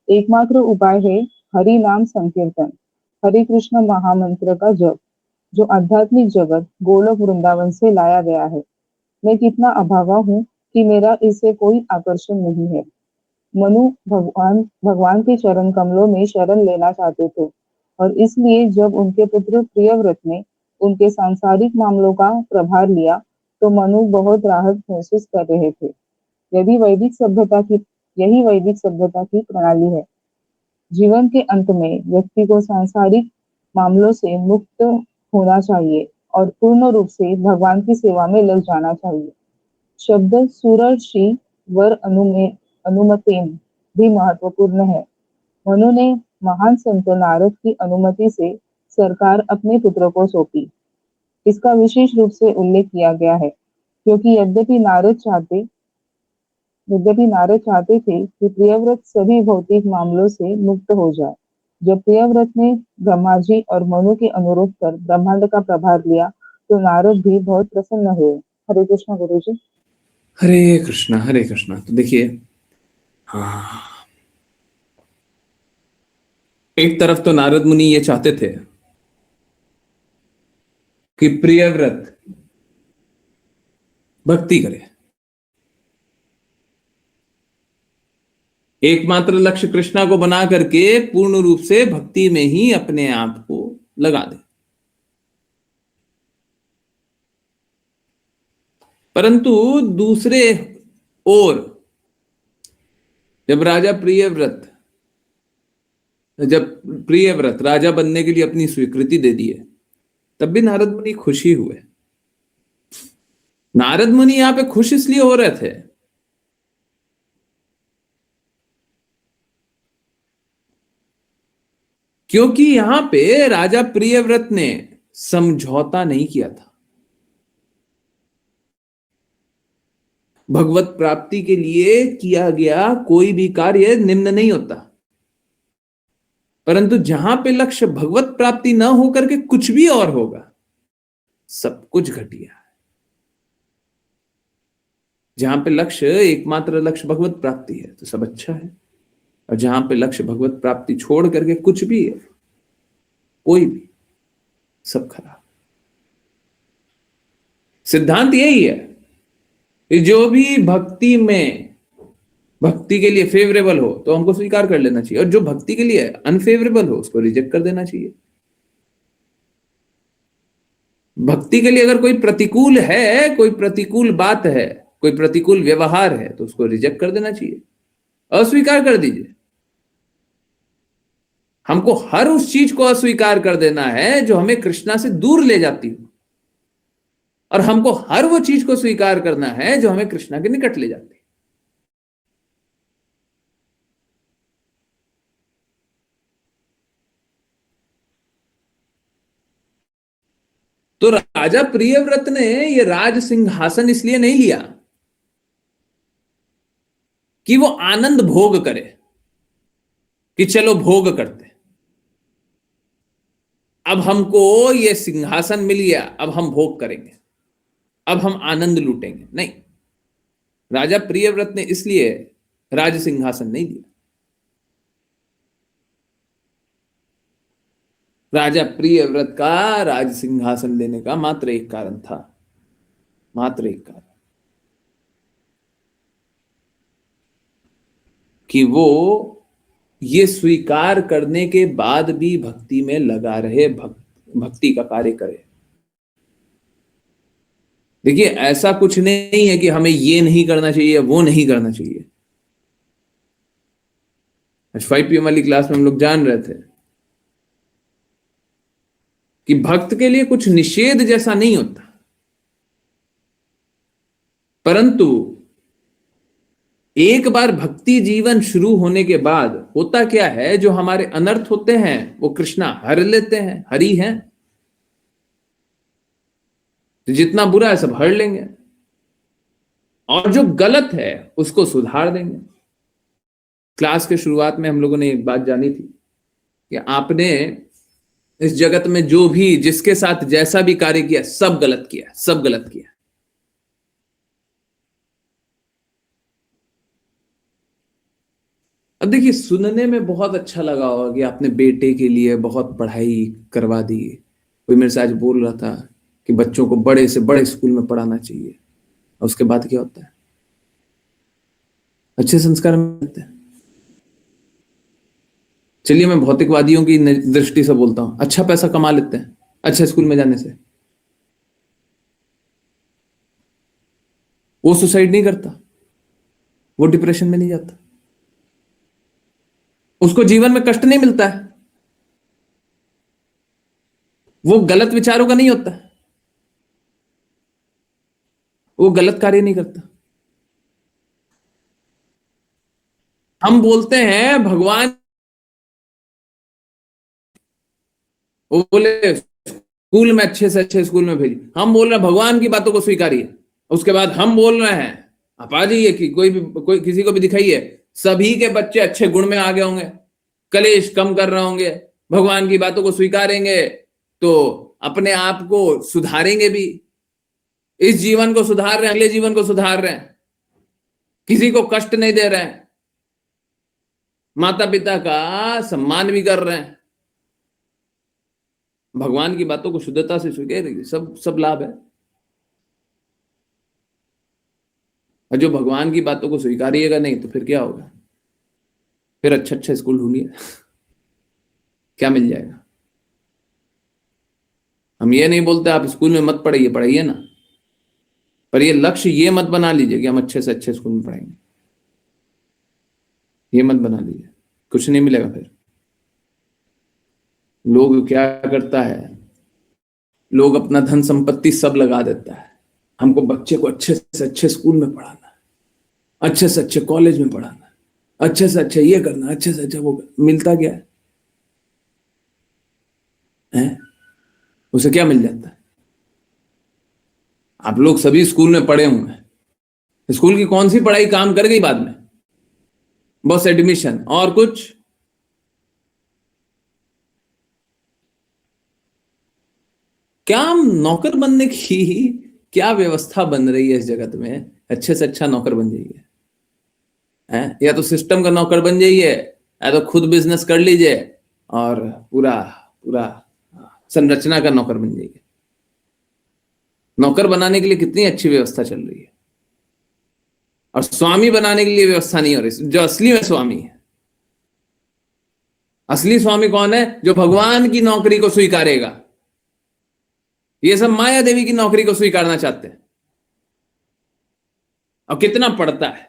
एकमात्र उपाय है हरि नाम संकीर्तन, हरे कृष्ण महामंत्र का जप, जो आध्यात्मिक जगत गोलोक वृंदावन से लाया गया है। मैं कितना अभागा हूँ कि मेरा इससे कोई आकर्षण नहीं है। मनु भगवान के चरण कमलों में शरण लेना चाहते थे और इसलिए जब उनके पुत्र प्रियव्रत ने उनके सांसारिक मामलों का प्रभार लिया तो मनु बहुत राहत महसूस कर रहे थे। यही वैदिक सभ्यता की प्रणाली है। जीवन के अंत में व्यक्ति को सांसारिक मामलों से मुक्त होना चाहिए और पूर्ण रूप से भगवान की सेवा में लग जाना चाहिए। शब्द सूरर्षि वर अनुमतेन भी महत्वपूर्ण है। उन्होंने महान संत नारद की अनुमति से सरकार अपने पुत्र को सौंपी। इसका विशेष रूप से उल्लेख किया गया है, क्योंकि यद्यपि नारद चाहते थे कि प्रियव्रत सभी भौतिक मामलों से मुक्त हो जाए। जब प्रियव्रत ने ब्रह्मा जी और मनु के अनुरोध पर ब्रह्मांड का प्रभार लिया तो नारद भी बहुत प्रसन्न हुए। हरे कृष्ण गुरु जी। हरे कृष्णा, हरे कृष्णा। तो देखिए, हाँ, एक तरफ तो नारद मुनि ये चाहते थे कि प्रियव्रत भक्ति करे, एकमात्र लक्ष्य कृष्णा को बना करके पूर्ण रूप से भक्ति में ही अपने आप को लगा दे। परंतु दूसरे ओर जब प्रियव्रत राजा बनने के लिए अपनी स्वीकृति दे दी है, तब भी नारद मुनि खुशी हुए। नारद मुनि यहां पे खुश इसलिए हो रहे थे क्योंकि यहां पे राजा प्रियव्रत ने समझौता नहीं किया था। भगवत प्राप्ति के लिए किया गया कोई भी कार्य निम्न नहीं होता, परंतु जहां पे लक्ष्य भगवत प्राप्ति न होकर के कुछ भी और होगा, सब कुछ घटिया है। जहां पे लक्ष्य एकमात्र लक्ष्य भगवत प्राप्ति है तो सब अच्छा है, और जहां पे लक्ष्य भगवत प्राप्ति छोड़ करके कुछ भी है, कोई भी, सब खराब। सिद्धांत यही है कि जो भी भक्ति के लिए फेवरेबल हो तो हमको स्वीकार कर लेना चाहिए, और जो भक्ति के लिए अनफेवरेबल हो उसको रिजेक्ट कर देना चाहिए। भक्ति के लिए अगर कोई प्रतिकूल है, कोई प्रतिकूल बात है, कोई प्रतिकूल व्यवहार है, तो उसको रिजेक्ट कर देना चाहिए, अस्वीकार कर दीजिए। हमको हर उस चीज को अस्वीकार कर देना है जो हमें कृष्णा से दूर ले जाती हो, और हमको हर वो चीज को स्वीकार करना है जो हमें कृष्णा के निकट ले जाती है। तो राजा प्रियव्रत ने ये राज सिंहासन इसलिए नहीं लिया कि वो आनंद भोग करे, कि चलो भोग करते, अब हमको ये सिंहासन मिल गया, अब हम भोग करेंगे, अब हम आनंद लूटेंगे। नहीं, राजा प्रियव्रत ने इसलिए राज सिंहासन नहीं दिया। राजा प्रियव्रत का राज सिंहासन लेने का मात्र एक कारण था, मात्र एक कारण, कि वो ये स्वीकार करने के बाद भी भक्ति में लगा रहे, भक्ति का कार्य करे। देखिए, ऐसा कुछ नहीं है कि हमें ये नहीं करना चाहिए, वो नहीं करना चाहिए। 5 PM वाली क्लास में हम लोग जान रहे थे कि भक्त के लिए कुछ निषेध जैसा नहीं होता, परंतु एक बार भक्ति जीवन शुरू होने के बाद होता क्या है, जो हमारे अनर्थ होते हैं वो कृष्णा हर लेते हैं, हरि हैं, तो जितना बुरा है सब हर लेंगे, और जो गलत है उसको सुधार देंगे। क्लास के शुरुआत में हम लोगों ने एक बात जानी थी कि आपने इस जगत में जो भी जिसके साथ जैसा भी कार्य किया, सब गलत किया, सब गलत किया। अब देखिए, सुनने में बहुत अच्छा लगा होगा कि आपने बेटे के लिए बहुत पढ़ाई करवा दी। कोई मेरे से आज बोल रहा था कि बच्चों को बड़े से बड़े स्कूल में पढ़ाना चाहिए, और उसके बाद क्या होता है, अच्छे संस्कार मिलते हैं। चलिए, मैं भौतिकवादियों की दृष्टि से बोलता हूं, अच्छा पैसा कमा लेते हैं अच्छे स्कूल में जाने से। वो सुसाइड नहीं करता, वो डिप्रेशन में नहीं जाता, उसको जीवन में कष्ट नहीं मिलता है, वो गलत विचारों का नहीं होता, वो गलत कार्य नहीं करता। हम बोलते हैं भगवान, वो बोले स्कूल में अच्छे से अच्छे स्कूल में भेजिए, हम बोल रहे हैं भगवान की बातों को स्वीकारिए। उसके बाद हम बोल रहे हैं आप आ जाइए कि कोई किसी को भी दिखाइए, सभी के बच्चे अच्छे गुण में आ गए होंगे, कलेश कम कर रहे होंगे, भगवान की बातों को स्वीकारेंगे तो अपने आप को सुधारेंगे भी। इस जीवन को सुधार रहे हैं, अगले जीवन को सुधार रहे हैं, किसी को कष्ट नहीं दे रहे हैं। माता पिता का सम्मान भी कर रहे हैं, भगवान की बातों को शुद्धता से स्वीकार, सब सब लाभ है। और जो भगवान की बातों को स्वीकारिएगा नहीं तो फिर क्या होगा? फिर अच्छा अच्छा स्कूल ढूंढिए, क्या मिल जाएगा? हम ये नहीं बोलते आप स्कूल में मत पढ़ाइए, पढ़ाइए ना, पर ये लक्ष्य ये मत बना लीजिए कि हम अच्छे से अच्छे स्कूल में पढ़ाएंगे, ये मत बना लीजिए, कुछ नहीं मिलेगा। फिर लोग क्या करता है, लोग अपना धन संपत्ति सब लगा देता है, हमको बच्चे को अच्छे से अच्छे स्कूल में पढ़ाना है, अच्छे से अच्छे कॉलेज में पढ़ाना है, अच्छे से अच्छे ये करना, अच्छे से अच्छा वो करना। मिलता क्या है? उसे क्या मिल जाता है? आप लोग सभी स्कूल में पढ़े हुए हैं, स्कूल की कौन सी पढ़ाई काम कर गई बाद में? बस एडमिशन और कुछ। क्या हम नौकर बनने की क्या व्यवस्था बन रही है इस जगत में? अच्छे से अच्छा नौकर बन जाइए, हैं? या तो सिस्टम का नौकर बन जाइए, या तो खुद बिजनेस कर लीजिए और पूरा पूरा संरचना का नौकर बन जाइए। नौकर बनाने के लिए कितनी अच्छी व्यवस्था चल रही है, और स्वामी बनाने के लिए व्यवस्था नहीं हो रही। जो असली में स्वामी है, असली स्वामी कौन है? जो भगवान की नौकरी को स्वीकारेगा। ये सब माया देवी की नौकरी को स्वीकारना चाहते हैं, और कितना पड़ता है।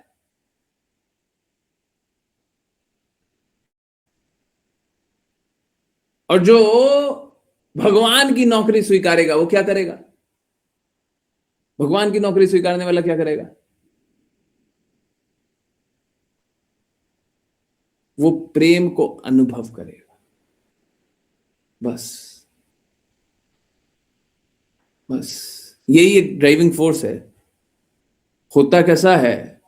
और जो भगवान की नौकरी स्वीकारेगा वो क्या करेगा? भगवान की नौकरी स्वीकारने वाला क्या करेगा? वो प्रेम को अनुभव करेगा। बस बस यही एक ड्राइविंग फोर्स है। होता कैसा है,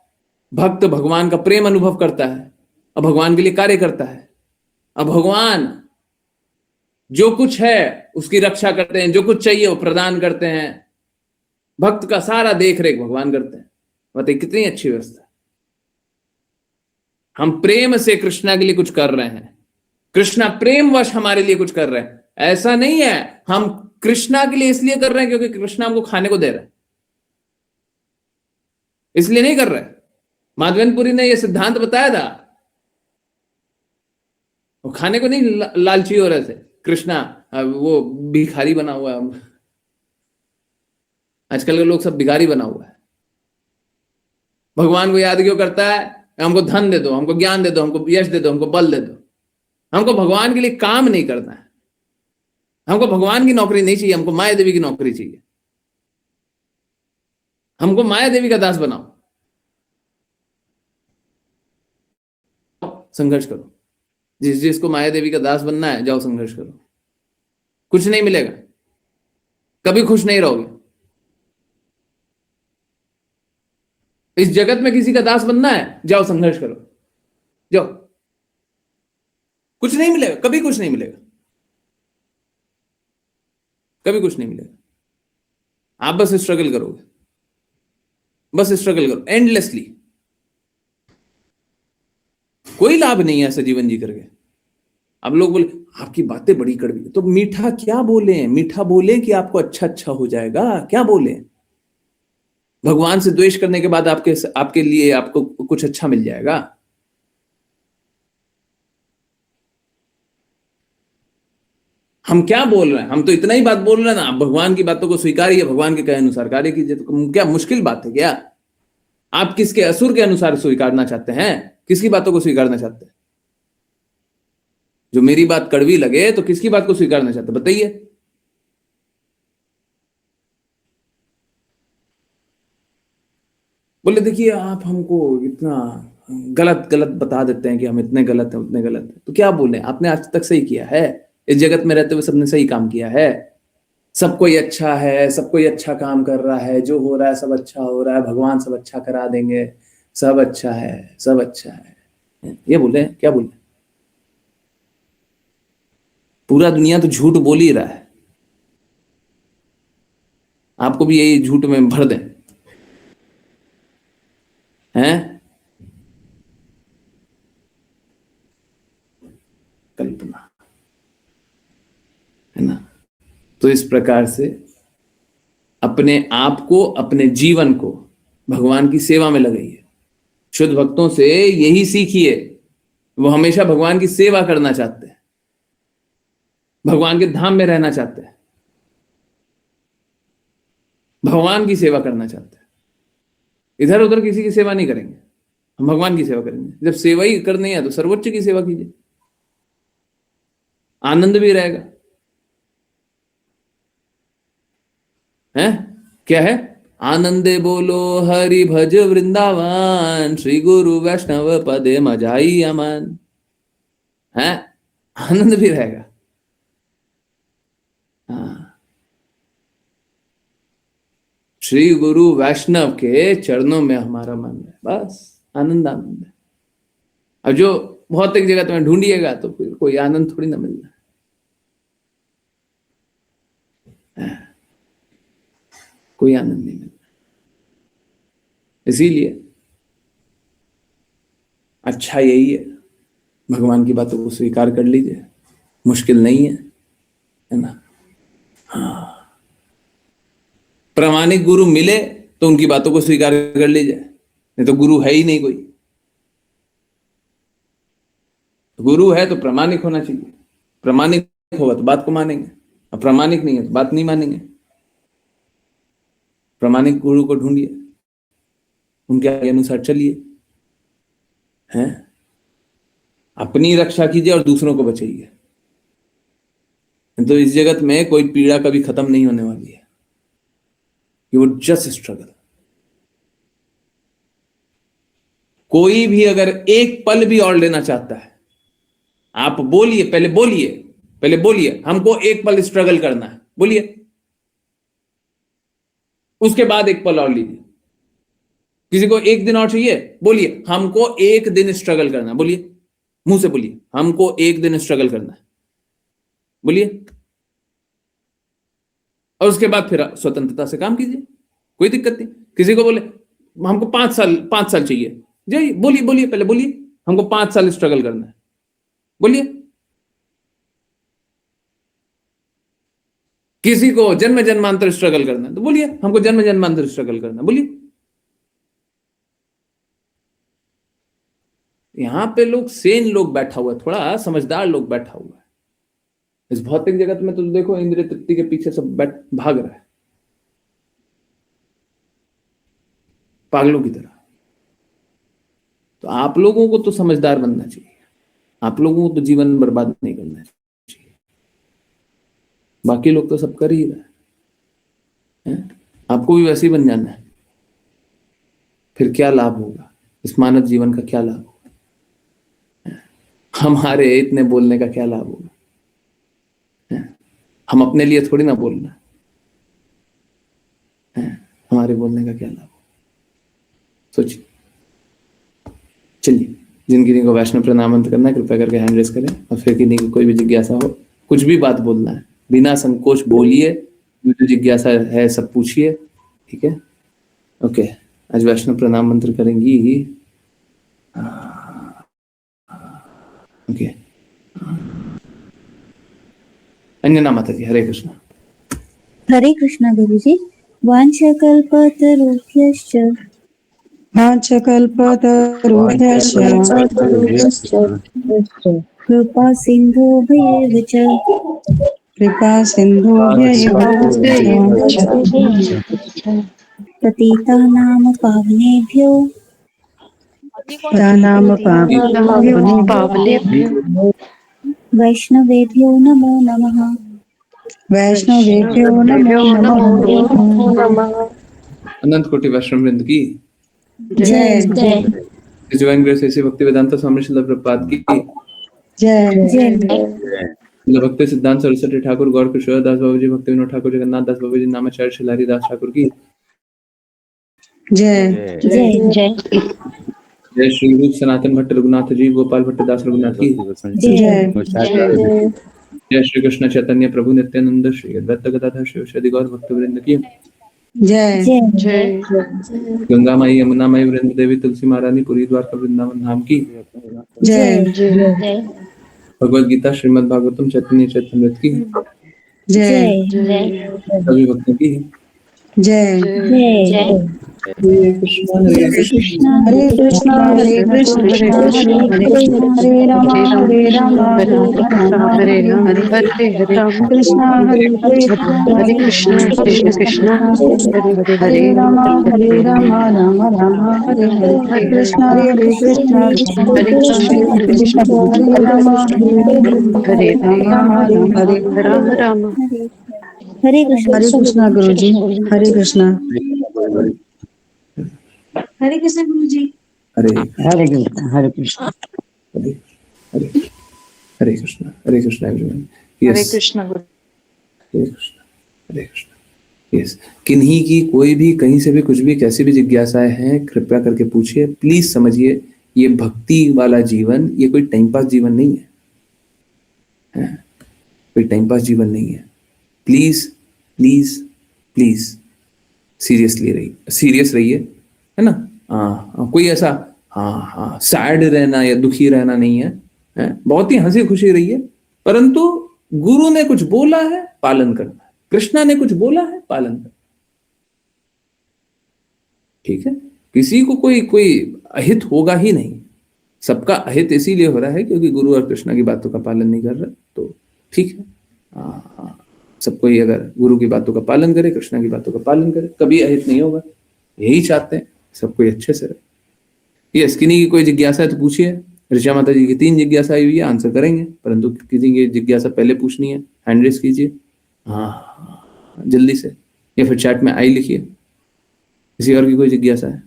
भक्त भगवान का प्रेम अनुभव करता है और भगवान के लिए कार्य करता है। अब भगवान जो कुछ है उसकी रक्षा करते हैं, जो कुछ चाहिए वो प्रदान करते हैं, भक्त का सारा देख रेख भगवान करते हैं। बताइए कितनी अच्छी व्यवस्था। हम प्रेम से कृष्णा के लिए कुछ कर रहे हैं, कृष्णा प्रेमवश हमारे लिए कुछ कर रहे हैं। ऐसा नहीं है हम कृष्णा के लिए इसलिए कर रहे हैं क्योंकि कृष्णा हमको खाने को दे रहा है, इसलिए नहीं कर रहे। माधवेंद्रपुरी ने यह सिद्धांत बताया था, वो खाने को नहीं लालची हो रहे थे। कृष्णा वो भिखारी बना हुआ है, आजकल के लोग सब भिखारी बना हुआ है। भगवान को याद क्यों करता है? हमको धन दे दो, हमको ज्ञान दे दो, हमको यश दे दो, हमको बल दे दो। हमको भगवान के लिए काम नहीं करना है, हमको भगवान की नौकरी नहीं चाहिए, हमको माया देवी की नौकरी चाहिए। हमको माया देवी का दास बनाओ, संघर्ष करो। जिस जिसको माया देवी का दास बनना है जाओ संघर्ष करो, कुछ नहीं मिलेगा, कभी खुश नहीं रहोगे। इस जगत में किसी का दास बनना है जाओ संघर्ष करो, जाओ, कुछ नहीं मिलेगा, कभी कुछ नहीं मिलेगा, कभी कुछ नहीं मिलेगा। आप बस स्ट्रगल करोगे, बस स्ट्रगल करो एंडलेसली। कोई लाभ नहीं है ऐसा जीवन जी करके। अब लोग बोले आपकी बातें बड़ी कड़वी, तो मीठा क्या बोले? मीठा बोले कि आपको अच्छा अच्छा हो जाएगा, क्या बोले? भगवान से द्वेष करने के बाद आपके आपके लिए आपको कुछ अच्छा मिल जाएगा? हम क्या बोल रहे हैं? हम तो इतना ही बात बोल रहे हैं ना, आप भगवान की बातों को स्वीकारिए, भगवान के कहे अनुसार कार्य कीजिए। तो क्या मुश्किल बात है क्या? आप किसके असुर के अनुसार स्वीकारना चाहते हैं? किसकी बातों को स्वीकारना चाहते हैं? जो मेरी बात कड़वी लगे तो किसकी बात को स्वीकारना चाहते बताइए? बोले देखिए आप हमको इतना गलत गलत बता देते हैं कि हम इतने गलत हैं उतने गलत हैं, तो क्या बोले? आपने आज तक सही किया है, इस जगत में रहते हुए सबने सही काम किया है, सब कोई अच्छा है, सब कोई अच्छा काम कर रहा है, जो हो रहा है सब अच्छा हो रहा है, भगवान सब अच्छा करा देंगे, सब अच्छा है, सब अच्छा है, ये बोले? क्या बोले? पूरा दुनिया तो झूठ बोल ही रहा है, आपको भी यही झूठ में भर दें, हैं? कल्पना, है ना। तो इस प्रकार से अपने आप को, अपने जीवन को भगवान की सेवा में लगाइए। शुद्ध भक्तों से यही सीखिए, वो हमेशा भगवान की सेवा करना चाहते हैं, भगवान के धाम में रहना चाहते हैं, भगवान की सेवा करना चाहते हैं। इधर उधर किसी की सेवा नहीं करेंगे, हम भगवान की सेवा करेंगे। जब सेवा ही करनी है तो सर्वोच्च की सेवा कीजिए, आनंद भी रहेगा। है क्या है? आनंदे बोलो हरि भज वृंदावन, श्री गुरु वैष्णव पदे मजाई अमन। है, आनंद भी रहेगा। हाँ, श्री गुरु वैष्णव के चरणों में हमारा मन है, बस आनंद आनंद है। अब जो भौतिक जगत में ढूंढिएगा तो फिर कोई आनंद थोड़ी ना मिलना है, कोई आनंद नहीं मिलना। इसीलिए अच्छा यही है, भगवान की बातों को स्वीकार कर लीजिए, मुश्किल नहीं है ना। हाँ, प्रामाणिक गुरु मिले तो उनकी बातों को स्वीकार कर लीजिए, नहीं तो गुरु है ही नहीं कोई। गुरु है तो प्रामाणिक होना चाहिए, प्रामाणिक होगा तो बात को मानेंगे, और प्रामाणिक नहीं है तो बात नहीं मानेंगे। प्रामाणिक गुरु को ढूंढिए, उनके अनुसार चलिए, हैं, अपनी रक्षा कीजिए और दूसरों को बचाइए। तो इस जगत में कोई पीड़ा कभी खत्म नहीं होने वाली है, ये वो जस्ट स्ट्रगल। कोई भी अगर एक पल भी और लेना चाहता है, आप बोलिए, पहले बोलिए हमको एक पल स्ट्रगल करना है, बोलिए, उसके बाद एक पल और लीजिए। किसी को एक दिन और चाहिए, बोलिए हमको एक दिन स्ट्रगल करना है, बोलिए, मुंह से बोलिए हमको एक दिन स्ट्रगल करना है, बोलिए, और उसके बाद फिर स्वतंत्रता से काम कीजिए, कोई दिक्कत नहीं। किसी को बोले हमको 5 साल चाहिए, जाइए बोलिए, पहले बोलिए हमको 5 साल स्ट्रगल करना है, बोलिए। किसी को जन्म जन्मांतर स्ट्रगल करना है तो बोलिए हमको जन्म जन्मांतर स्ट्रगल करना है, बोलिए। यहां पे लोग सेन लोग बैठा हुआ है, थोड़ा समझदार लोग बैठा हुआ है। इस भौतिक जगत में तो देखो इंद्रिय तृप्ति के पीछे सब भाग रहा है, पागलों की तरह। तो आप लोगों को तो समझदार बनना चाहिए, आप लोगों को तो जीवन बर्बाद नहीं करना चाहिए। बाकी लोग तो सब कर ही रहे हैं, आपको भी वैसे ही बन जाना है, फिर क्या लाभ होगा? इस मानव जीवन का क्या लाभ होगा? हमारे इतने बोलने का क्या लाभ होगा? हम अपने लिए थोड़ी ना बोलना है, हमारे बोलने का क्या लाभ होगा? सोचिए। चलिए, जिनकी को वैष्णव प्रणाम करना है कृपया करके हैंड रेस करें, और फिर किन्हीं की कोई भी जिज्ञासा हो, कुछ भी बात बोलना है बिना संकोच बोलिए, जो जिज्ञासा है सब पूछिए, ठीक है? ओके, आज वैष्णव प्रणाम मंत्र करेंगी। ओके, अंजना माता जी, हरे कृष्णा। हरे कृष्णा गुरुजी। वाञ्छकल्पतरुभ्यश्च कृपा सिन्धुभ्येव च पतितानां पावनेभ्यो वैष्णवेभ्यो नमो नमः। अनंत कोटि वैष्णव वृंद की जय जय डिवाइन ग्रेस ऐसी भक्ति वेदांत स्वामी श्रील प्रभुपाद की जय जय भक्ति सिद्धांत सरस्वती ठाकुर गौर किशोर दास बाबू जी, भक्ति विनोद ठाकुर, जगन्नाथ दास बाबू जी, नामाचार्य शिलारी दास ठाकुर की जय जय जय जय श्री रूप सनातन भट्ट रघुनाथ जी, गोपाल भट्ट दास रघुनाथ की जय जय श्री कृष्ण चैतन्य प्रभु नित्यानंद, श्री अद्वैत गदाधर शिव गौर भक्त वृंद की जय जय गंगा माई, यमुना माई, वृंद देवी, तुलसी महारानी, पुरी द्वारका वृंदावन धाम की जय जय भगवद गीता श्रीमद् भागवतम चैतन्य चैतन्यमृत की जय सभी भक्तों की जय हरे कृष्णा हरे कृष्णा हरे कृष्णा हरे कृष्णा कृष्ण हरे कृष्ण हरे राम राम राम हरे हरे कृष्णा हरे कृष्णा हरे कृष्ण हरे राम राम राम हरे हरे कृष्णा हरे कृष्णा हरे कृष्ण हरे राम राम हरे हरे कृष्णा गुरु जी हरे कृष्णा हरे कृष्ण गुरु जी। हरे हरे कृष्णा हरे कृष्णा हरे हरे हरे कृष्णा एवरीवन हरे यस कृष्ण गुरु। हरे कृष्णा यस किन्हीं की कोई भी कहीं से भी कुछ भी कैसी भी जिज्ञासाएं हैं कृपया करके पूछिए प्लीज समझिए ये भक्ति वाला जीवन ये कोई टाइम पास जीवन नहीं है, कोई टाइम पास जीवन नहीं है। प्लीज प्लीज प्लीज सीरियस रहिए है ना। कोई ऐसा सैड रहना या दुखी रहना नहीं है, बहुत ही हंसी खुशी रहिए परंतु गुरु ने कुछ बोला है पालन करना है, कृष्णा ने कुछ बोला है पालन करना, ठीक है। किसी को कोई कोई अहित होगा ही नहीं, सबका अहित इसीलिए हो रहा है क्योंकि गुरु और कृष्णा की बातों का पालन नहीं कर रहा, तो ठीक है। सब कोई अगर गुरु की बातों का पालन करे कृष्णा की बातों का पालन करे कभी अहित नहीं होगा, यही चाहते हैं सब कोई अच्छे से रहे। यस किन्हीं की कोई जिज्ञासा है तो पूछिए। ऋचा माता जी की 3 जिज्ञासा आई हुई है, आंसर करेंगे परंतु किसी की जिज्ञासा पहले पूछनी है हैंड रेस कीजिए जल्दी से या फिर चैट में आई लिखिए। किसी और की कोई जिज्ञासा है?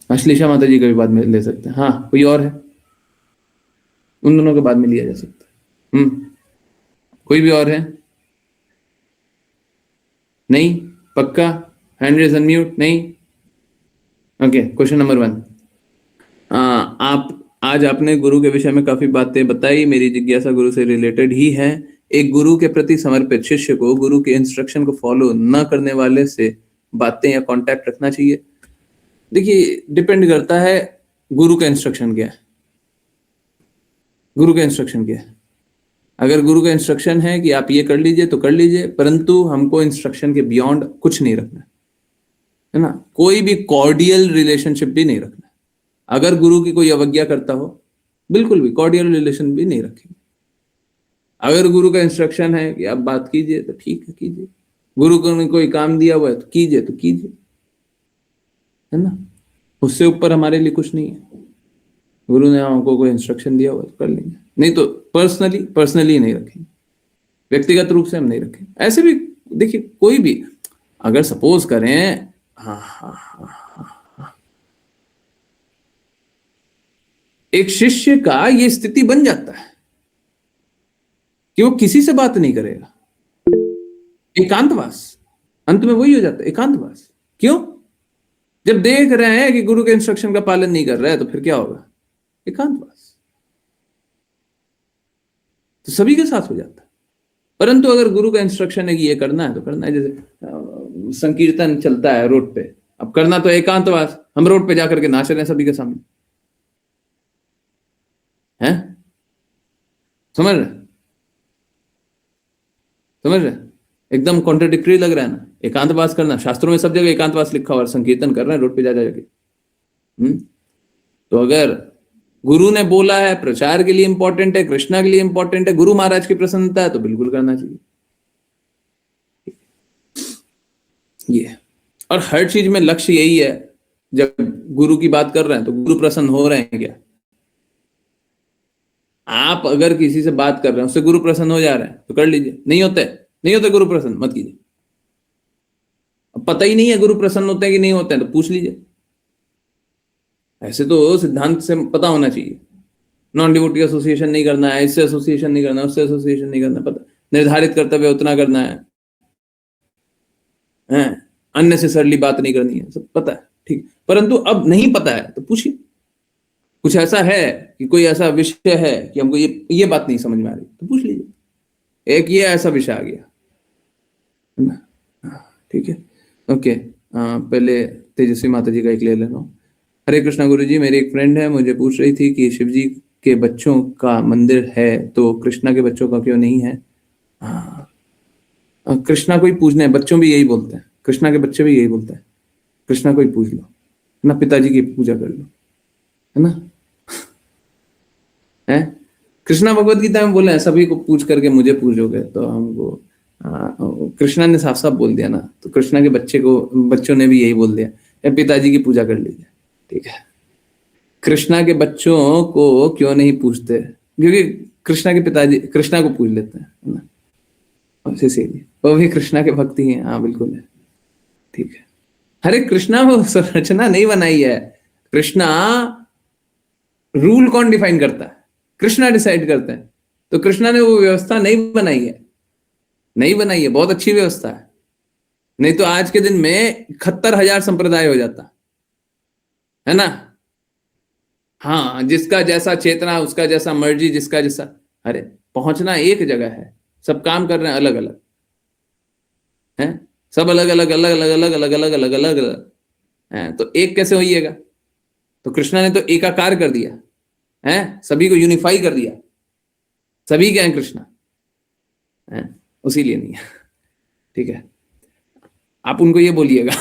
अश्लेषा माता जी का भी बाद में ले सकते हैं। हाँ कोई और है? उन दोनों के बाद में लिया जा सकता है। कोई भी और है? नहीं पक्का? हैंड रेज अनम्यूट नहीं। Okay question number 1। आप आज आपने गुरु के विषय में काफी बातें बताई, मेरी जिज्ञासा गुरु से रिलेटेड ही है। एक गुरु के प्रति समर्पित शिष्य को गुरु के इंस्ट्रक्शन को फॉलो न करने वाले से बातें या कांटेक्ट रखना चाहिए? देखिए डिपेंड करता है गुरु का इंस्ट्रक्शन क्या है। गुरु का इंस्ट्रक्शन क्या है? अगर गुरु का इंस्ट्रक्शन है कि आप ये कर लीजिए तो कर लीजिए परंतु हमको इंस्ट्रक्शन के बियॉन्ड कुछ नहीं रखना है ना, कोई भी कॉर्डियल रिलेशनशिप भी नहीं रखना। अगर गुरु की कोई अवज्ञा करता हो बिल्कुल भी कॉर्डियल रिलेशन भी नहीं रखेंगे। अगर गुरु का इंस्ट्रक्शन है कि आप बात कीजिए तो ठीक है कीजिए, गुरु ने कोई काम दिया हुआ है तो कीजिए, है ना, उससे ऊपर हमारे लिए कुछ नहीं है। गुरु ने हमको कोई इंस्ट्रक्शन दिया हुआ तो कर लेंगे, नहीं तो पर्सनली नहीं रखेंगे, व्यक्तिगत रूप से हम नहीं रखेंगे। ऐसे भी देखिए कोई भी अगर सपोज करें एक शिष्य का ये स्थिति बन जाता है कि वो किसी से बात नहीं करेगा, एकांतवास, अंत में वही हो जाता है एकांतवास। क्यों? जब देख रहे हैं कि गुरु के इंस्ट्रक्शन का पालन नहीं कर रहा है तो फिर क्या होगा? एकांतवास। तो सभी के साथ हो जाता है। परंतु अगर गुरु का इंस्ट्रक्शन है कि ये करना है तो करना है, जैसे संकीर्तन चलता है रोड पे, अब करना तो एकांतवास, हम रोड पे जाकर के नाच रहे हैं सभी के सामने, हैं? समझ रहे? एकदम कॉन्ट्रडिक्टरी लग रहा है ना। एकांतवास करना, शास्त्रों में सब जगह एकांतवास लिखा हुआ, संकीर्तन कर रहे हैं रोड पे जा जाके। तो अगर गुरु ने बोला है, प्रचार के लिए इंपॉर्टेंट है, कृष्णा के लिए इंपॉर्टेंट है, गुरु महाराज की प्रसन्नता है तो बिल्कुल करना चाहिए ये। और हर चीज में लक्ष्य यही है, जब गुरु की बात कर रहे हैं तो गुरु प्रसन्न हो रहे हैं क्या? आप अगर किसी से बात कर रहे हैं उससे गुरु प्रसन्न हो जा रहे हैं तो कर लीजिए, नहीं होते गुरु प्रसन्न मत कीजिए। अब पता ही नहीं है गुरु प्रसन्न होते हैं कि नहीं होते हैं तो पूछ लीजिए। ऐसे तो सिद्धांत से पता होना चाहिए, नॉन डिवोटी एसोसिएशन नहीं करना है, इससे एसोसिएशन नहीं करना, उससे एसोसिएशन नहीं करना, पता निर्धारित कर्तव्य उतना करना है, अननेसेसरली बात नहीं करनी है, सब पता है, ठीक। परंतु अब नहीं पता है तो पूछिए। कुछ ऐसा है कि कोई ऐसा विषय है कि हमको ये बात नहीं समझ में आ रही तो पूछ लीजिए। एक ये ऐसा विषय आ गया, ठीक है। ओके, पहले तेजस्वी माता जी का एक ले लेना। हरे कृष्णा गुरुजी, मेरी एक फ्रेंड है, मुझे पूछ रही थी कि शिव जी के बच्चों का मंदिर है तो कृष्णा के बच्चों का क्यों नहीं है। हाँ, कृष्णा को ही पूजने हैं, बच्चों भी यही बोलते हैं, कृष्णा के बच्चे भी यही बोलते हैं, कृष्णा को ही पूज लो ना, पिताजी की पूजा कर लो, है ना। है कृष्णा भगवत गीता में बोले हैं सभी को पूज करके मुझे पूजोगे, तो हमको कृष्णा ने साफ साफ बोल दिया ना, तो कृष्णा के बच्चों ने भी यही बोल दिया, पिताजी की पूजा कर लीजिए। ठीक है, कृष्णा के बच्चों को क्यों नहीं पूछते, क्योंकि कृष्णा के पिताजी कृष्णा को पूज लेते हैं, है ना, इसीलिए वो भी कृष्णा के भक्ति हैं। हाँ बिल्कुल है, ठीक है। हरे कृष्णा वो संरचना नहीं बनाई है, कृष्णा रूल कौन डिफाइन करता है, कृष्णा डिसाइड करते हैं, तो कृष्णा ने वो व्यवस्था नहीं बनाई है, नहीं बनाई है, बहुत अच्छी व्यवस्था है, नहीं तो आज के दिन में 71,000 संप्रदाय हो जाता है ना। हाँ, जिसका जैसा चेतना, उसका जैसा मर्जी, जिसका जैसा, अरे पहुंचना एक जगह है, सब काम कर रहे हैं अलग अलग, हैं सब अलग अलग अलग अलग अलग अलग अलग अलग अलग अलग हैं, तो एक कैसे होइएगा। तो कृष्णा ने तो एकाकार कर दिया है, सभी को यूनिफाई कर दिया, सभी क्या है कृष्णा है, उसी लिए नहीं है। ठीक है, आप उनको ये बोलिएगा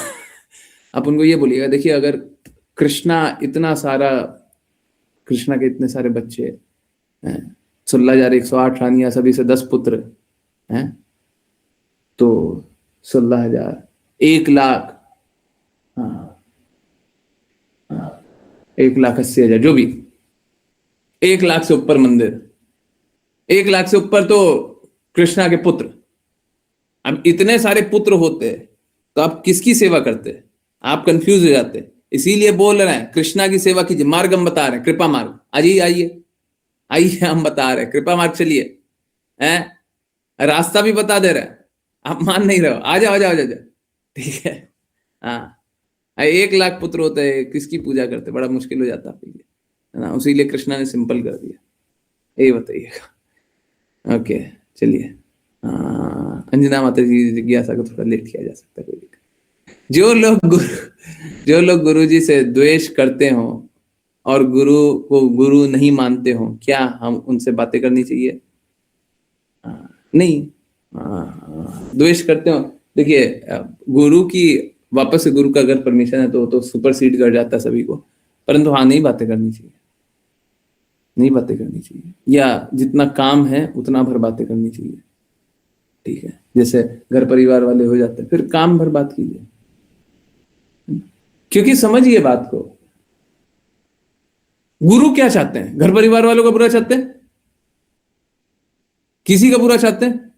आप उनको ये बोलिएगा, देखिए अगर कृष्णा इतना सारा, कृष्णा के इतने सारे बच्चे 16,108 रानियां, सभी से 10 पुत्र हैं, तो 16,000, 1,00,000, 1,80,000, जो भी 1,00,000 से ऊपर मंदिर, 1,00,000 से ऊपर तो कृष्णा के पुत्र। अब इतने सारे पुत्र होते तो आप किसकी सेवा करते, आप कंफ्यूज हो जाते, इसीलिए बोल रहे हैं कृष्णा की सेवा कीजिए, मार्ग हम बता रहे हैं, कृपा मार्ग, आइए आइए आइए, हम बता रहे हैं कृपा मार्ग, चलिए, हैं रास्ता भी बता दे रहे हैं, आप मान नहीं रहे हो, आ जाओ आ जाओ आ जाओ, ठीक है। हाँ, 1,00,000 पुत्र होते हैं, किसकी पूजा करते, बड़ा मुश्किल हो जाता आपके लिए, है ना, उसी लिए कृष्णा ने सिंपल कर दिया, यही बताइएगा। ओके चलिए, अंजना माता जी जिज्ञासा को थोड़ा लेट किया जा सकता है, कोई दिक्कत। जो लोग गुरु जी से द्वेष करते हो और गुरु को गुरु नहीं मानते हो, क्या हम उनसे बातें करनी चाहिए? नहीं, द्वेष करते हो, देखिए गुरु की वापस से गुरु का अगर परमिशन है तो सुपरसीड कर जाता है सभी को, परंतु हाँ नहीं बातें करनी चाहिए, नहीं बातें करनी चाहिए, या जितना काम है उतना भर बातें करनी चाहिए। ठीक है, जैसे घर परिवार वाले हो जाते हैं, फिर काम भर बात कीजिए, क्योंकि समझिए बात को, गुरु क्या चाहते हैं, घर परिवार वालों का बुरा चाहते हैं, किसी का बुरा चाहते हैं?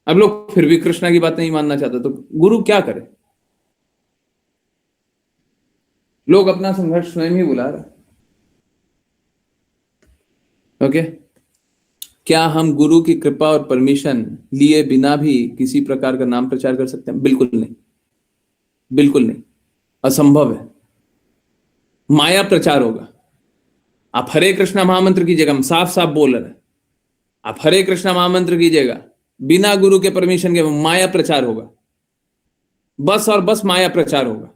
अब लोग फिर भी कृष्णा की बात नहीं मानना चाहते, तो गुरु क्या करे? लोग अपना संघर्ष स्वयं ही बुला रहे। ओके, क्या हम गुरु की कृपा और परमिशन लिए बिना भी किसी प्रकार का नाम प्रचार कर सकते हैं? बिल्कुल नहीं, बिल्कुल नहीं, असंभव है, माया प्रचार होगा। आप हरे कृष्णा महामंत्र कीजिएगा, हम साफ साफ बोल रहे हैं, आप हरे कृष्णा महामंत्र कीजिएगा बिना गुरु के परमिशन के, माया प्रचार होगा, बस और बस माया प्रचार होगा।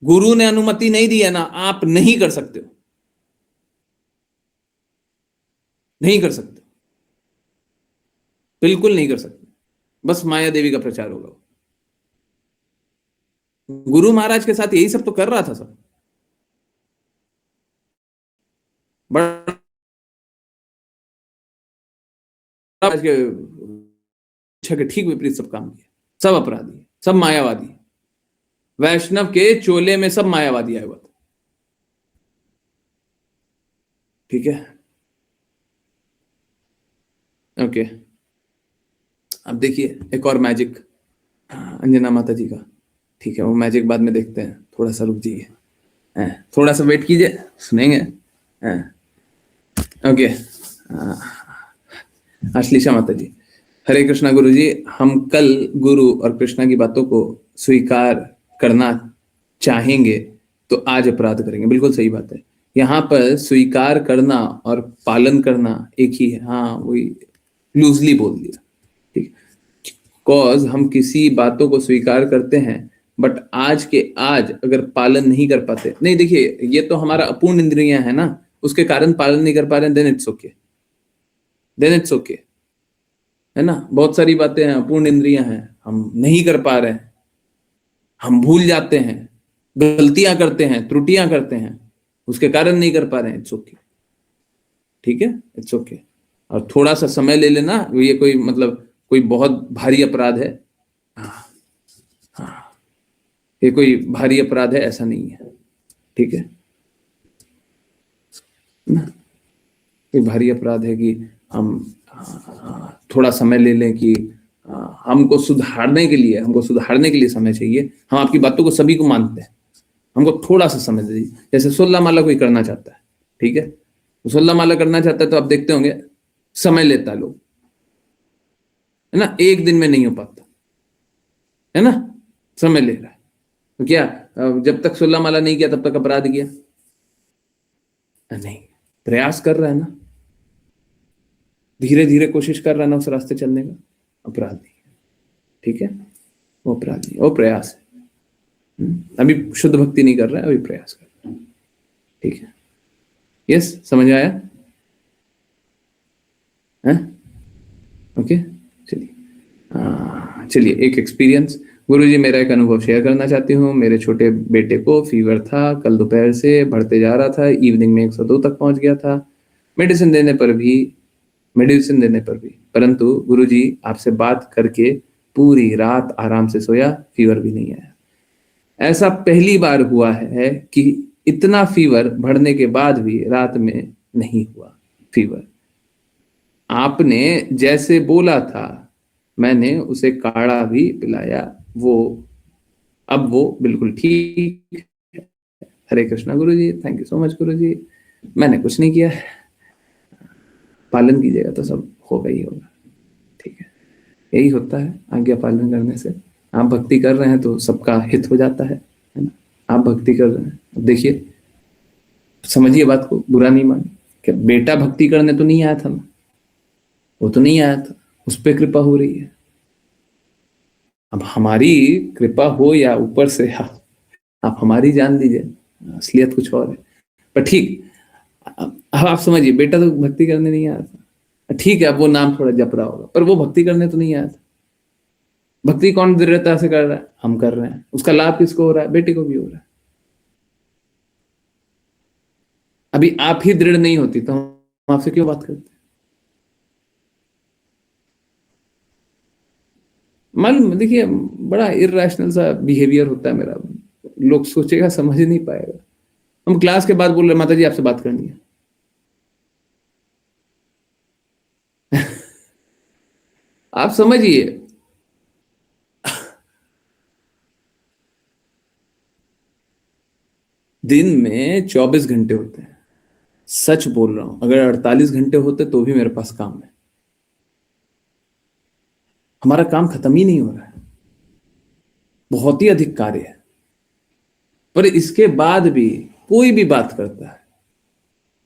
गुरु ने अनुमति नहीं दी है ना, आप नहीं कर सकते हो, नहीं कर सकते, बिल्कुल नहीं कर सकते, बस माया देवी का प्रचार होगा। गुरु महाराज के साथ यही सब तो कर रहा था सब, बड़ा के ठीक विपरीत सब काम किया, सब अपराधी, सब मायावादी, वैष्णव के चोले में सब मायावादी आए हुआ था। ठीक है, ओके, अब देखिए एक और मैजिक अंजना माता जी का। ठीक है, वो मैजिक बाद में देखते हैं, थोड़ा सा रुक जाइए, थोड़ा सा वेट कीजिए, सुनेंगे। ओके, अश्लीषा माता जी, हरे कृष्णा गुरु जी, हम कल गुरु और कृष्णा की बातों को स्वीकार करना चाहेंगे तो आज अपराध करेंगे। बिल्कुल सही बात है, यहाँ पर स्वीकार करना और पालन करना एक ही है। हाँ, वही लूजली बोल दिया, ठीक, कॉज हम किसी बातों को स्वीकार करते हैं बट आज के आज अगर पालन नहीं कर पाते, नहीं देखिए ये तो हमारा अपूर्ण इंद्रियां है ना, उसके कारण पालन नहीं कर पा रहे हैं, then it's okay, then it's okay, है ना। बहुत सारी बातें हैं, अपूर्ण इंद्रियां हैं, हम नहीं कर पा रहे हैं, हम भूल जाते हैं, गलतियां करते हैं, त्रुटियां करते हैं, उसके कारण नहीं कर पा रहे हैं, इट्स ओके, ठीक है, इट्स ओके। और थोड़ा सा समय ले लेना, ये कोई मतलब कोई बहुत भारी अपराध है, ये कोई भारी अपराध है ऐसा नहीं है, ठीक है ना। कोई भारी अपराध है कि हम थोड़ा समय ले लें कि हमको सुधारने के लिए समय चाहिए। हम आपकी बातों को सभी को मानते हैं, हमको थोड़ा सा समय दे दीजिए। जैसे 16 माला कोई करना चाहता है, ठीक है, 16 माला करना चाहता है तो आप देखते होंगे समय लेता है लोग, है ना, एक दिन में नहीं हो पाता, है ना, समय ले रहा है। तो क्या जब तक 16 माला नहीं किया तब तक अपराध किया? नहीं, प्रयास कर रहा है ना, धीरे धीरे कोशिश कर रहा है ना उस रास्ते चलने का, अपराध नहीं है, ठीक है, वो अपराध नहीं, वो प्रयास है। अभी शुद्ध भक्ति नहीं कर रहा है, अभी प्रयास कर रहा है, ठीक है, यस, समझ आया है? ओके, चलिए एक एक्सपीरियंस। गुरुजी, मेरा एक अनुभव शेयर करना चाहती हूँ। मेरे छोटे बेटे को फीवर था, कल दोपहर से बढ़ते जा रहा था, इवनिंग में 102 तक पहुंच गया था, मेडिसिन देने पर भी, परंतु गुरुजी आपसे बात करके पूरी रात आराम से सोया, फीवर भी नहीं आया। ऐसा पहली बार हुआ है कि इतना फीवर बढ़ने के बाद भी रात में नहीं हुआ फीवर। आपने जैसे बोला था, मैंने उसे काढ़ा भी पिलाया, अब वो बिल्कुल ठीक है। हरे कृष्णा गुरुजी, थैंक यू सो मच गुरुजी। मैंने कुछ नहीं किया है, पालन कीजिएगा तो सब होगा ही होगा, ठीक है, यही होता है आज्ञा पालन करने से। आप भक्ति कर रहे हैं तो सबका हित हो जाता है ना। आप भक्ति कर रहे हैं, देखिए समझिए बात को, बुरा नहीं मानिए। क्या बेटा भक्ति करने तो नहीं आया था ना, वो तो नहीं आया था, उस पर कृपा हो रही है। अब हमारी कृपा हो या ऊपर से, आप हमारी जान लीजिए, असलियत कुछ और है। पर ठीक, अब आप समझिए, बेटा तो भक्ति करने नहीं आया था, ठीक है, अब वो नाम थोड़ा जप रहा होगा, पर वो भक्ति करने तो नहीं आया था। भक्ति कौन दृढ़ता से कर रहा है? हम कर रहे हैं। उसका लाभ किसको हो रहा है? बेटे को भी हो रहा है। अभी आप ही दृढ़ नहीं होती तो हम आपसे क्यों बात करते? मालूम, देखिए बड़ा इरैशनल सा बिहेवियर होता है मेरा, लोग सोचेगा समझ नहीं पाएगा। हम क्लास के बाद बोल रहे माता जी आपसे बात करनी है। आप समझिए, दिन में 24 घंटे होते हैं, सच बोल रहा हूं, अगर 48 घंटे होते तो भी मेरे पास काम है। हमारा काम खत्म ही नहीं हो रहा है, बहुत ही अधिक कार्य है, पर इसके बाद भी कोई भी बात करता है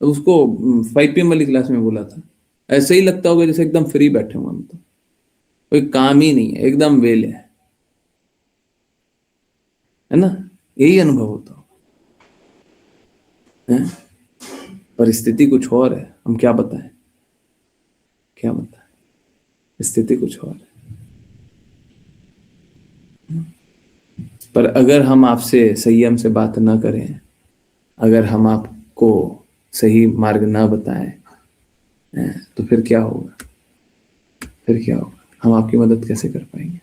तो उसको 5 PM वाली क्लास में बोला था, ऐसे ही लगता होगा जैसे एकदम फ्री बैठे हुए हम, तो कोई काम ही नहीं है, एकदम वेले है ना, यही अनुभव होता है। परिस्थिति कुछ और है, हम क्या बताएं, स्थिति कुछ और है। पर अगर हम आपसे संयम से बात ना करें, अगर हम आपको सही मार्ग ना बताएं, तो फिर क्या होगा? हम आपकी मदद कैसे कर पाएंगे?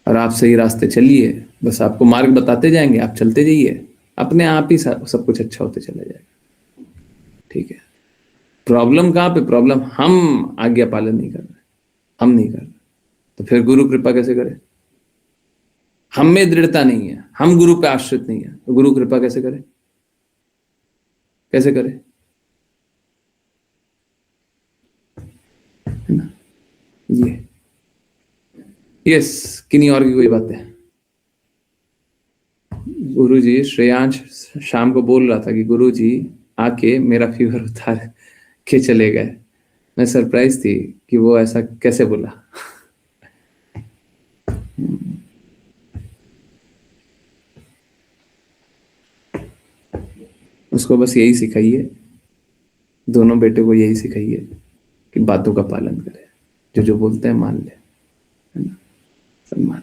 और आप सही रास्ते चलिए, बस आपको मार्ग बताते जाएंगे, आप चलते जाइए, अपने आप ही सब कुछ अच्छा होते चला जाएगा, ठीक है। प्रॉब्लम कहाँ पे? प्रॉब्लम हम आज्ञा पालन नहीं कर रहे, हम नहीं कर रहे, तो फिर गुरु कृपा कैसे करे? हम में दृढ़ता नहीं है, हम गुरु पे आश्रित नहीं है, तो गुरु कृपा कैसे करे? है ना, ये यस। किन्हीं और की कोई बात है? गुरुजी, श्रेयांश शाम को बोल रहा था कि गुरुजी आके मेरा फीवर उतार के चले गए। मैं सरप्राइज थी कि वो ऐसा कैसे बोला। उसको बस यही सिखाइए, दोनों बेटे को यही सिखाइए कि बातों का पालन करे, जो जो बोलते हैं मान ले, है ना, सम्मान,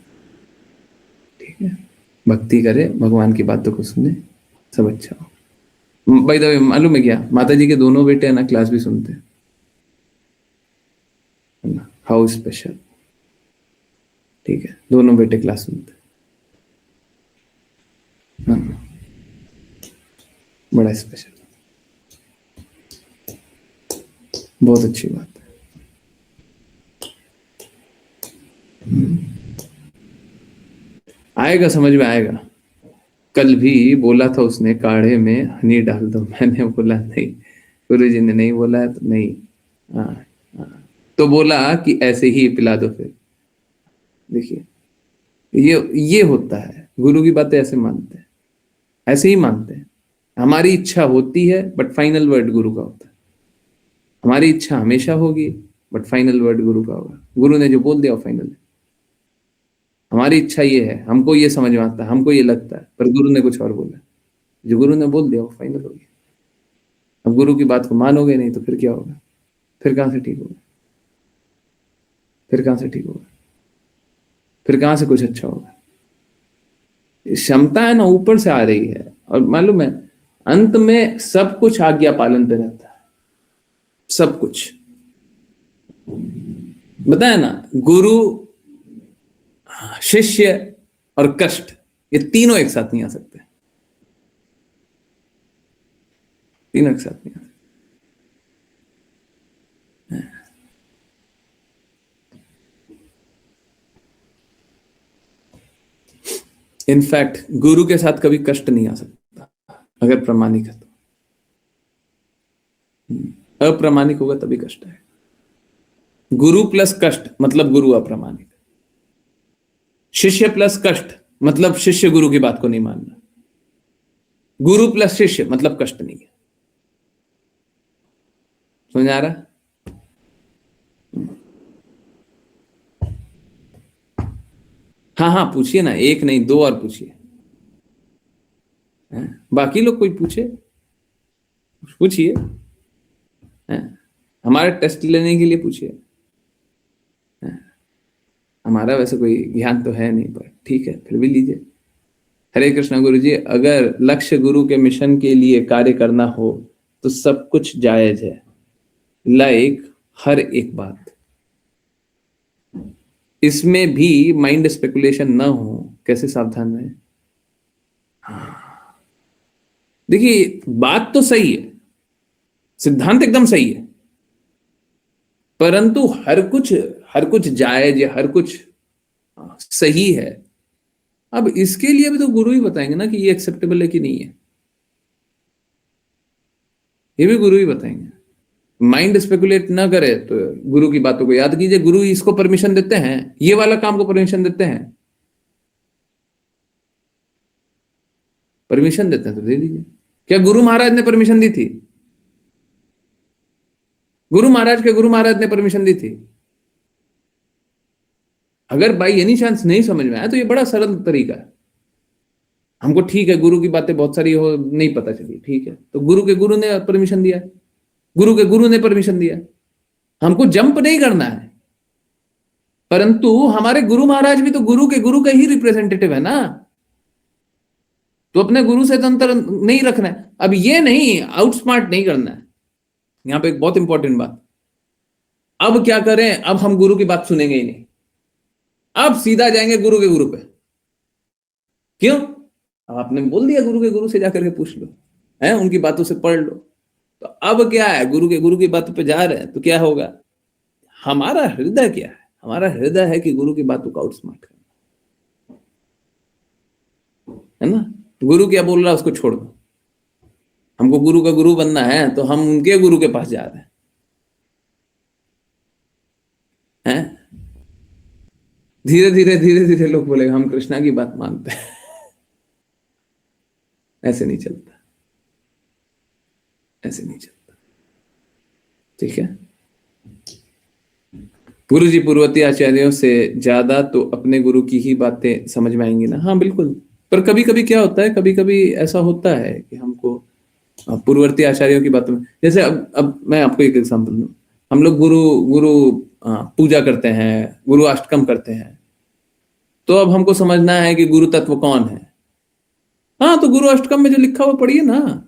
ठीक है, भक्ति करे, भगवान की बातों को सुने, सब अच्छा हो। बाय द वे मालूम है क्या, माता जी के दोनों बेटे है ना क्लास भी सुनते हैं, है ना, हाउ स्पेशल, ठीक है, दोनों बेटे क्लास सुनते हैं, हाँ, बड़ा स्पेशल, बहुत अच्छी बात है। आएगा, समझ में आएगा। कल भी बोला था उसने काढ़े में हनी डाल दो, मैंने बोला नहीं, गुरुजी ने नहीं बोला है तो नहीं, हाँ हाँ, तो बोला कि ऐसे ही पिला दो फिर। देखिए ये होता है, गुरु की बातें ऐसे मानते हैं, ऐसे ही मानते हैं। हमारी इच्छा होती है बट फाइनल वर्ड गुरु का होता है। हमारी इच्छा हमेशा होगी बट फाइनल वर्ड गुरु का होगा। गुरु ने जो बोल दिया वो फाइनल है। हमारी इच्छा ये है, हमको ये समझ में आता है, हमको ये लगता है, पर गुरु ने कुछ और बोला, जो गुरु ने बोल दिया वो फाइनल हो गया। अब गुरु की बात को मानोगे नहीं तो फिर क्या होगा, फिर कहां से ठीक होगा, फिर कहां से ठीक होगा, फिर कहां से कुछ अच्छा होगा। क्षमता है ना ऊपर से आ रही है, और मालूम है अंत में सब कुछ आज्ञा पालन पे रहता है, सब कुछ। बताया ना, गुरु, शिष्य और कष्ट, ये तीनों एक साथ नहीं आ सकते, तीनों एक साथ नहीं आ सकते। इनफैक्ट गुरु के साथ कभी कष्ट नहीं आ सकता अगर प्रामाणिक है तो। अप्रामाणिक होगा तभी कष्ट है। गुरु प्लस कष्ट मतलब गुरु अप्रामाणिक, शिष्य प्लस कष्ट मतलब शिष्य गुरु की बात को नहीं मानना, गुरु प्लस शिष्य मतलब कष्ट नहीं है। समझ आ रहा? हाँ हाँ पूछिए ना, एक नहीं दो और पूछिए, बाकी लोग कोई पूछिए, हमारा टेस्ट लेने के लिए पूछिए। हमारा वैसे कोई ज्ञान तो है नहीं, पर ठीक है फिर भी लीजिए। हरे कृष्णा गुरु जी, अगर लक्ष्य गुरु के मिशन के लिए कार्य करना हो तो सब कुछ जायज है, लाइक हर एक बात, इसमें भी माइंड स्पेकुलेशन ना हो। कैसे सावधान रहे? देखिए बात तो सही है, सिद्धांत एकदम सही है, परंतु हर कुछ जायज है, हर कुछ सही है। अब इसके लिए भी तो गुरु ही बताएंगे ना कि ये एक्सेप्टेबल है कि नहीं है, ये भी गुरु ही बताएंगे। माइंड स्पेकुलेट ना करे तो गुरु की बातों को याद कीजिए। गुरु इसको परमिशन देते हैं, ये वाला काम को परमिशन देते हैं, परमिशन देते हैं तो दे दीजिए। क्या गुरु महाराज ने परमिशन दी थी? गुरु महाराज ने परमिशन दी थी? अगर बाई एनी चांस नहीं समझ में आया तो ये बड़ा सरल तरीका है। हमको ठीक है गुरु की बातें बहुत सारी हो नहीं पता चली, ठीक है, तो गुरु के गुरु ने परमिशन दिया, गुरु के गुरु ने परमिशन दिया, हमको जंप नहीं करना है। परंतु हमारे गुरु महाराज भी तो गुरु के ही रिप्रेजेंटेटिव है ना, तो अपने गुरु से तो अंतर नहीं रखना है। अब ये नहीं आउटस्मार्ट नहीं करना है। यहां पे एक बहुत इंपॉर्टेंट बात, अब क्या करें, अब हम गुरु की बात सुनेंगे ही नहीं, अब सीधा जाएंगे गुरु के गुरु पे। क्यों? अब आपने बोल दिया गुरु के गुरु से जाकर के पूछ लो, है उनकी बातों से पढ़ लो। तो अब क्या है, गुरु के गुरु की बातों पे जा रहे हैं तो क्या होगा? हमारा हृदय क्या है? हमारा हृदय है कि गुरु की बातों को आउटस्मार्ट करना, है ना। गुरु क्या बोल रहा है उसको छोड़ दो, हमको गुरु का गुरु बनना है तो हम उनके गुरु के पास जा रहे हैं। धीरे धीरे लोग बोलेगा हम कृष्णा की बात मानते हैं। ऐसे नहीं चलता, ऐसे नहीं चलता, ठीक है। गुरु जी पूर्ववर्ती आचार्यों से ज्यादा तो अपने गुरु की ही बातें समझ में आएंगी ना। हाँ बिल्कुल, पर कभी कभी क्या होता है, कभी कभी ऐसा होता है कि हमको पूर्ववर्ती आचार्यों की बातों में, जैसे अब मैं आपको एक एग्जांपल दूं, हम लोग गुरु गुरु पूजा करते हैं, गुरु अष्टकम करते हैं, तो अब हमको समझना है कि गुरु तत्व कौन है। हाँ, तो गुरु अष्टकम में जो लिखा हुआ पढ़िए ना,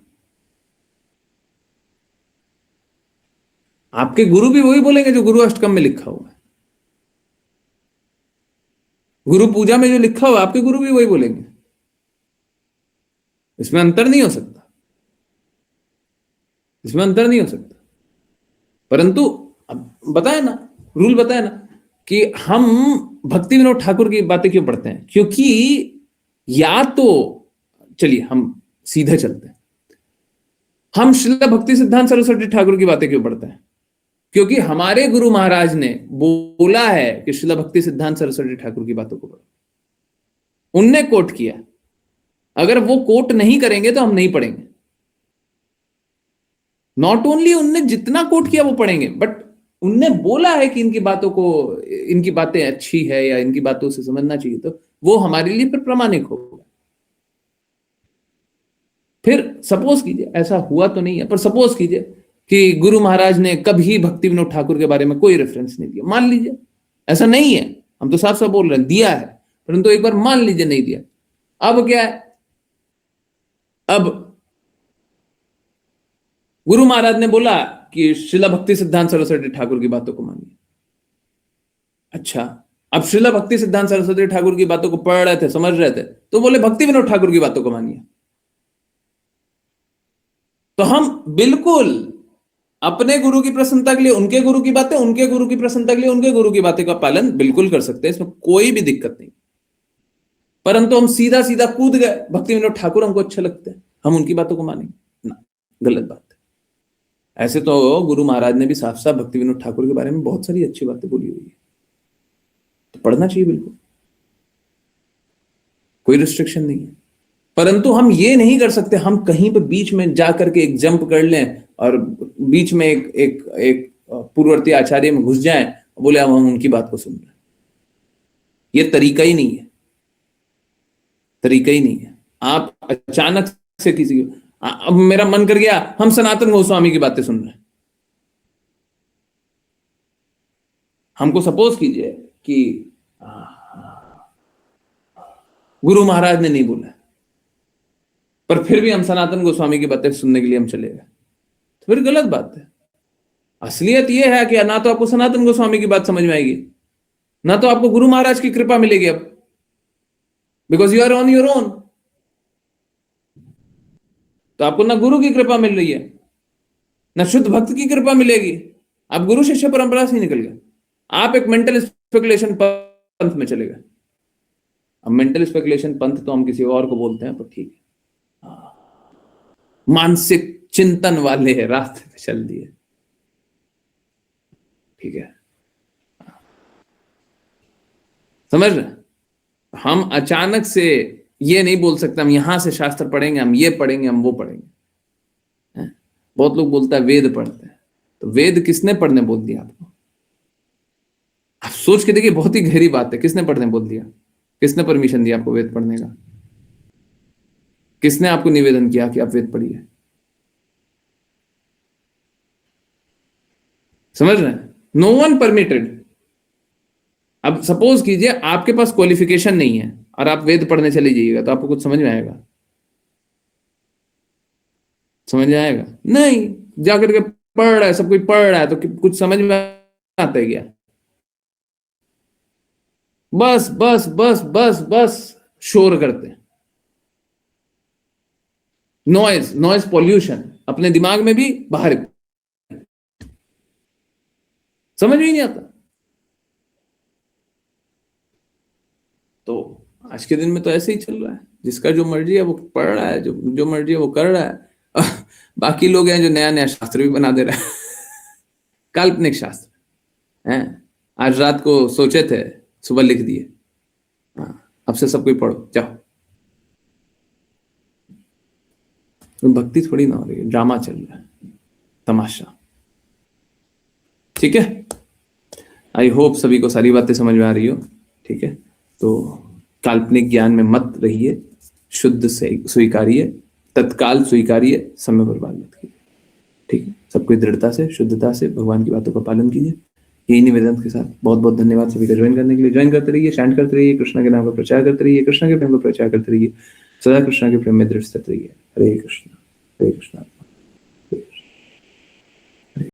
आपके गुरु भी वही बोलेंगे जो गुरु अष्टकम में लिखा हुआ है। गुरु पूजा में जो लिखा हुआ आपके गुरु भी वही बोलेंगे, इसमें अंतर नहीं हो सकता, इसमें अंतर नहीं हो सकता। परंतु अब बताए ना, रूल बताए ना कि हम भक्ति विनोद ठाकुर की बातें क्यों पढ़ते हैं, क्योंकि या तो चलिए हम सीधे चलते हैं, हम श्रील भक्ति सिद्धांत सरस्वती ठाकुर की बातें क्यों पढ़ते हैं, क्योंकि हमारे गुरु महाराज ने बोला है कि श्रील भक्ति सिद्धांत सरस्वती ठाकुर की बातों को पढ़ो, उनने कोट किया। अगर वो कोट नहीं करेंगे तो हम नहीं पढ़ेंगे। नॉट ओनली उनने जितना कोट किया वो पढ़ेंगे, बट उनने बोला है कि इनकी बातों को, इनकी बातें अच्छी है या इनकी बातों से समझना चाहिए, तो वो हमारे लिए फिर प्रामाणिक होगा। फिर सपोज कीजिए, ऐसा हुआ तो नहीं है, पर सपोज कीजिए कि गुरु महाराज ने कभी भक्ति विनोद ठाकुर के बारे में कोई रेफरेंस नहीं दिया, मान लीजिए ऐसा नहीं है, हम तो साफ साफ बोल रहे हैं दिया है, परंतु एक बार मान लीजिए नहीं दिया, अब क्या है, अब गुरु महाराज ने बोला कि श्रील भक्ति सिद्धांत सरस्वती ठाकुर की बातों को मानिए। अच्छा, अब श्रील भक्ति सिद्धांत सरस्वती ठाकुर की बातों को पढ़ रहे थे, समझ रहे थे, तो बोले भक्ति विनोद ठाकुर की बातों को मानिए। तो हम बिल्कुल अपने गुरु की प्रसन्नता के लिए उनके गुरु की बातें, उनके गुरु की प्रसन्नता के लिए उनके गुरु की बातें का पालन बिल्कुल कर सकते हैं, इसमें कोई भी दिक्कत नहीं। परंतु हम सीधा सीधा कूद गए, भक्ति विनोद ठाकुर हमको अच्छे लगते हैं, हम उनकी बातों को मानेंगे ना, गलत बात है। ऐसे तो गुरु महाराज ने भी साफ साफ भक्ति विनोद ठाकुर के बारे में बहुत सारी अच्छी बातें बोली हुई है, तो पढ़ना चाहिए बिल्कुल, कोई रिस्ट्रिक्शन नहीं है। परंतु हम ये नहीं कर सकते, हम कहीं पे बीच में जाकर के एक जंप कर लें और बीच में एक पूर्ववर्ती आचार्य में घुस जाएं, बोले अब हम उनकी बात को सुन रहे हैं। ये तरीका ही नहीं है, तरीका ही नहीं है। आप अचानक से किसी, अब मेरा मन कर गया हम सनातन गोस्वामी की बातें सुन रहे हैं, हमको सपोज कीजिए कि गुरु महाराज ने नहीं बोला, पर फिर भी हम सनातन गोस्वामी की बातें सुनने के लिए हम चले गए, तो फिर गलत बात है। असलियत यह है कि ना तो आपको सनातन गोस्वामी की बात समझ में आएगी, ना तो आपको गुरु महाराज की कृपा मिलेगी अब, because you are on your own. तो आपको ना गुरु की कृपा मिल रही है, ना शुद्ध भक्त की कृपा मिलेगी, आप गुरु शिष्य परंपरा से ही निकल गए, आप एक मेंटल स्पेकुलेशन पंथ में चले गए। अब मेंटल स्पेकुलेशन पंथ तो हम किसी और को बोलते हैं, पर ठीक है, मानसिक चिंतन वाले रास्ते पे चल दिए, ठीक है, समझ रहे? हम अचानक से ये नहीं बोल सकते हम यहां से शास्त्र पढ़ेंगे, हम ये पढ़ेंगे, हम वो पढ़ेंगे। बहुत लोग बोलता है वेद पढ़ते हैं, तो वेद किसने पढ़ने बोल दिया आपको? आप सोच के देखिए, बहुत ही गहरी बात है, किसने पढ़ने बोल दिया? किसने परमिशन दिया आपको वेद पढ़ने का? किसने आपको निवेदन किया कि आप वेद पढ़िए? समझ रहे हैं? No one permitted. अब सपोज कीजिए आपके पास क्वालिफिकेशन नहीं है और आप वेद पढ़ने चले जाइएगा, तो आपको कुछ समझ में आएगा? समझ में आएगा? नहीं। जाकर के पढ़ रहा है, सब कोई पढ़ रहा है, तो कुछ समझ में आता है क्या? बस बस बस बस बस शोर करते हैं, नॉइज नॉइज पॉल्यूशन, अपने दिमाग में भी बाहर भी, समझ में ही नहीं आता। तो आज के दिन में तो ऐसे ही चल रहा है, जिसका जो मर्जी है वो पढ़ रहा है, जो मर्जी है वो कर रहा है। बाकी लोग हैं जो नया नया शास्त्र भी बना दे रहे हैं। काल्पनिक शास्त्र हैं, आज रात को सोचे थे, सुबह लिख दिए, अब से सब कोई पढ़ो जाओ। भक्ति थोड़ी ना हो रही है, ड्रामा चल रहा है, तमाशा। ठीक है, आई होप सभी को सारी बातें समझ में आ रही हो। ठीक है, तो काल्पनिक ज्ञान में मत रहिए, शुद्ध से स्वीकारिए, तत्काल स्वीकारिए, समय बर्बाद मत कीजिए। ठीक है, सबको दृढ़ता से, शुद्धता से भगवान की बातों का पालन कीजिए। यही निवेदन के साथ बहुत बहुत धन्यवाद सभी का ज्वाइन करने के लिए। ज्वाइन करते रहिए, चैंट करते रहिए, कृष्णा के नाम का प्रचार करते रहिए, कृष्णा के प्रेम का प्रचार करते रहिए, सदा कृष्णा के प्रेम में दृढ़ स्थित रहिए। हरे कृष्णा हरे कृष्णा।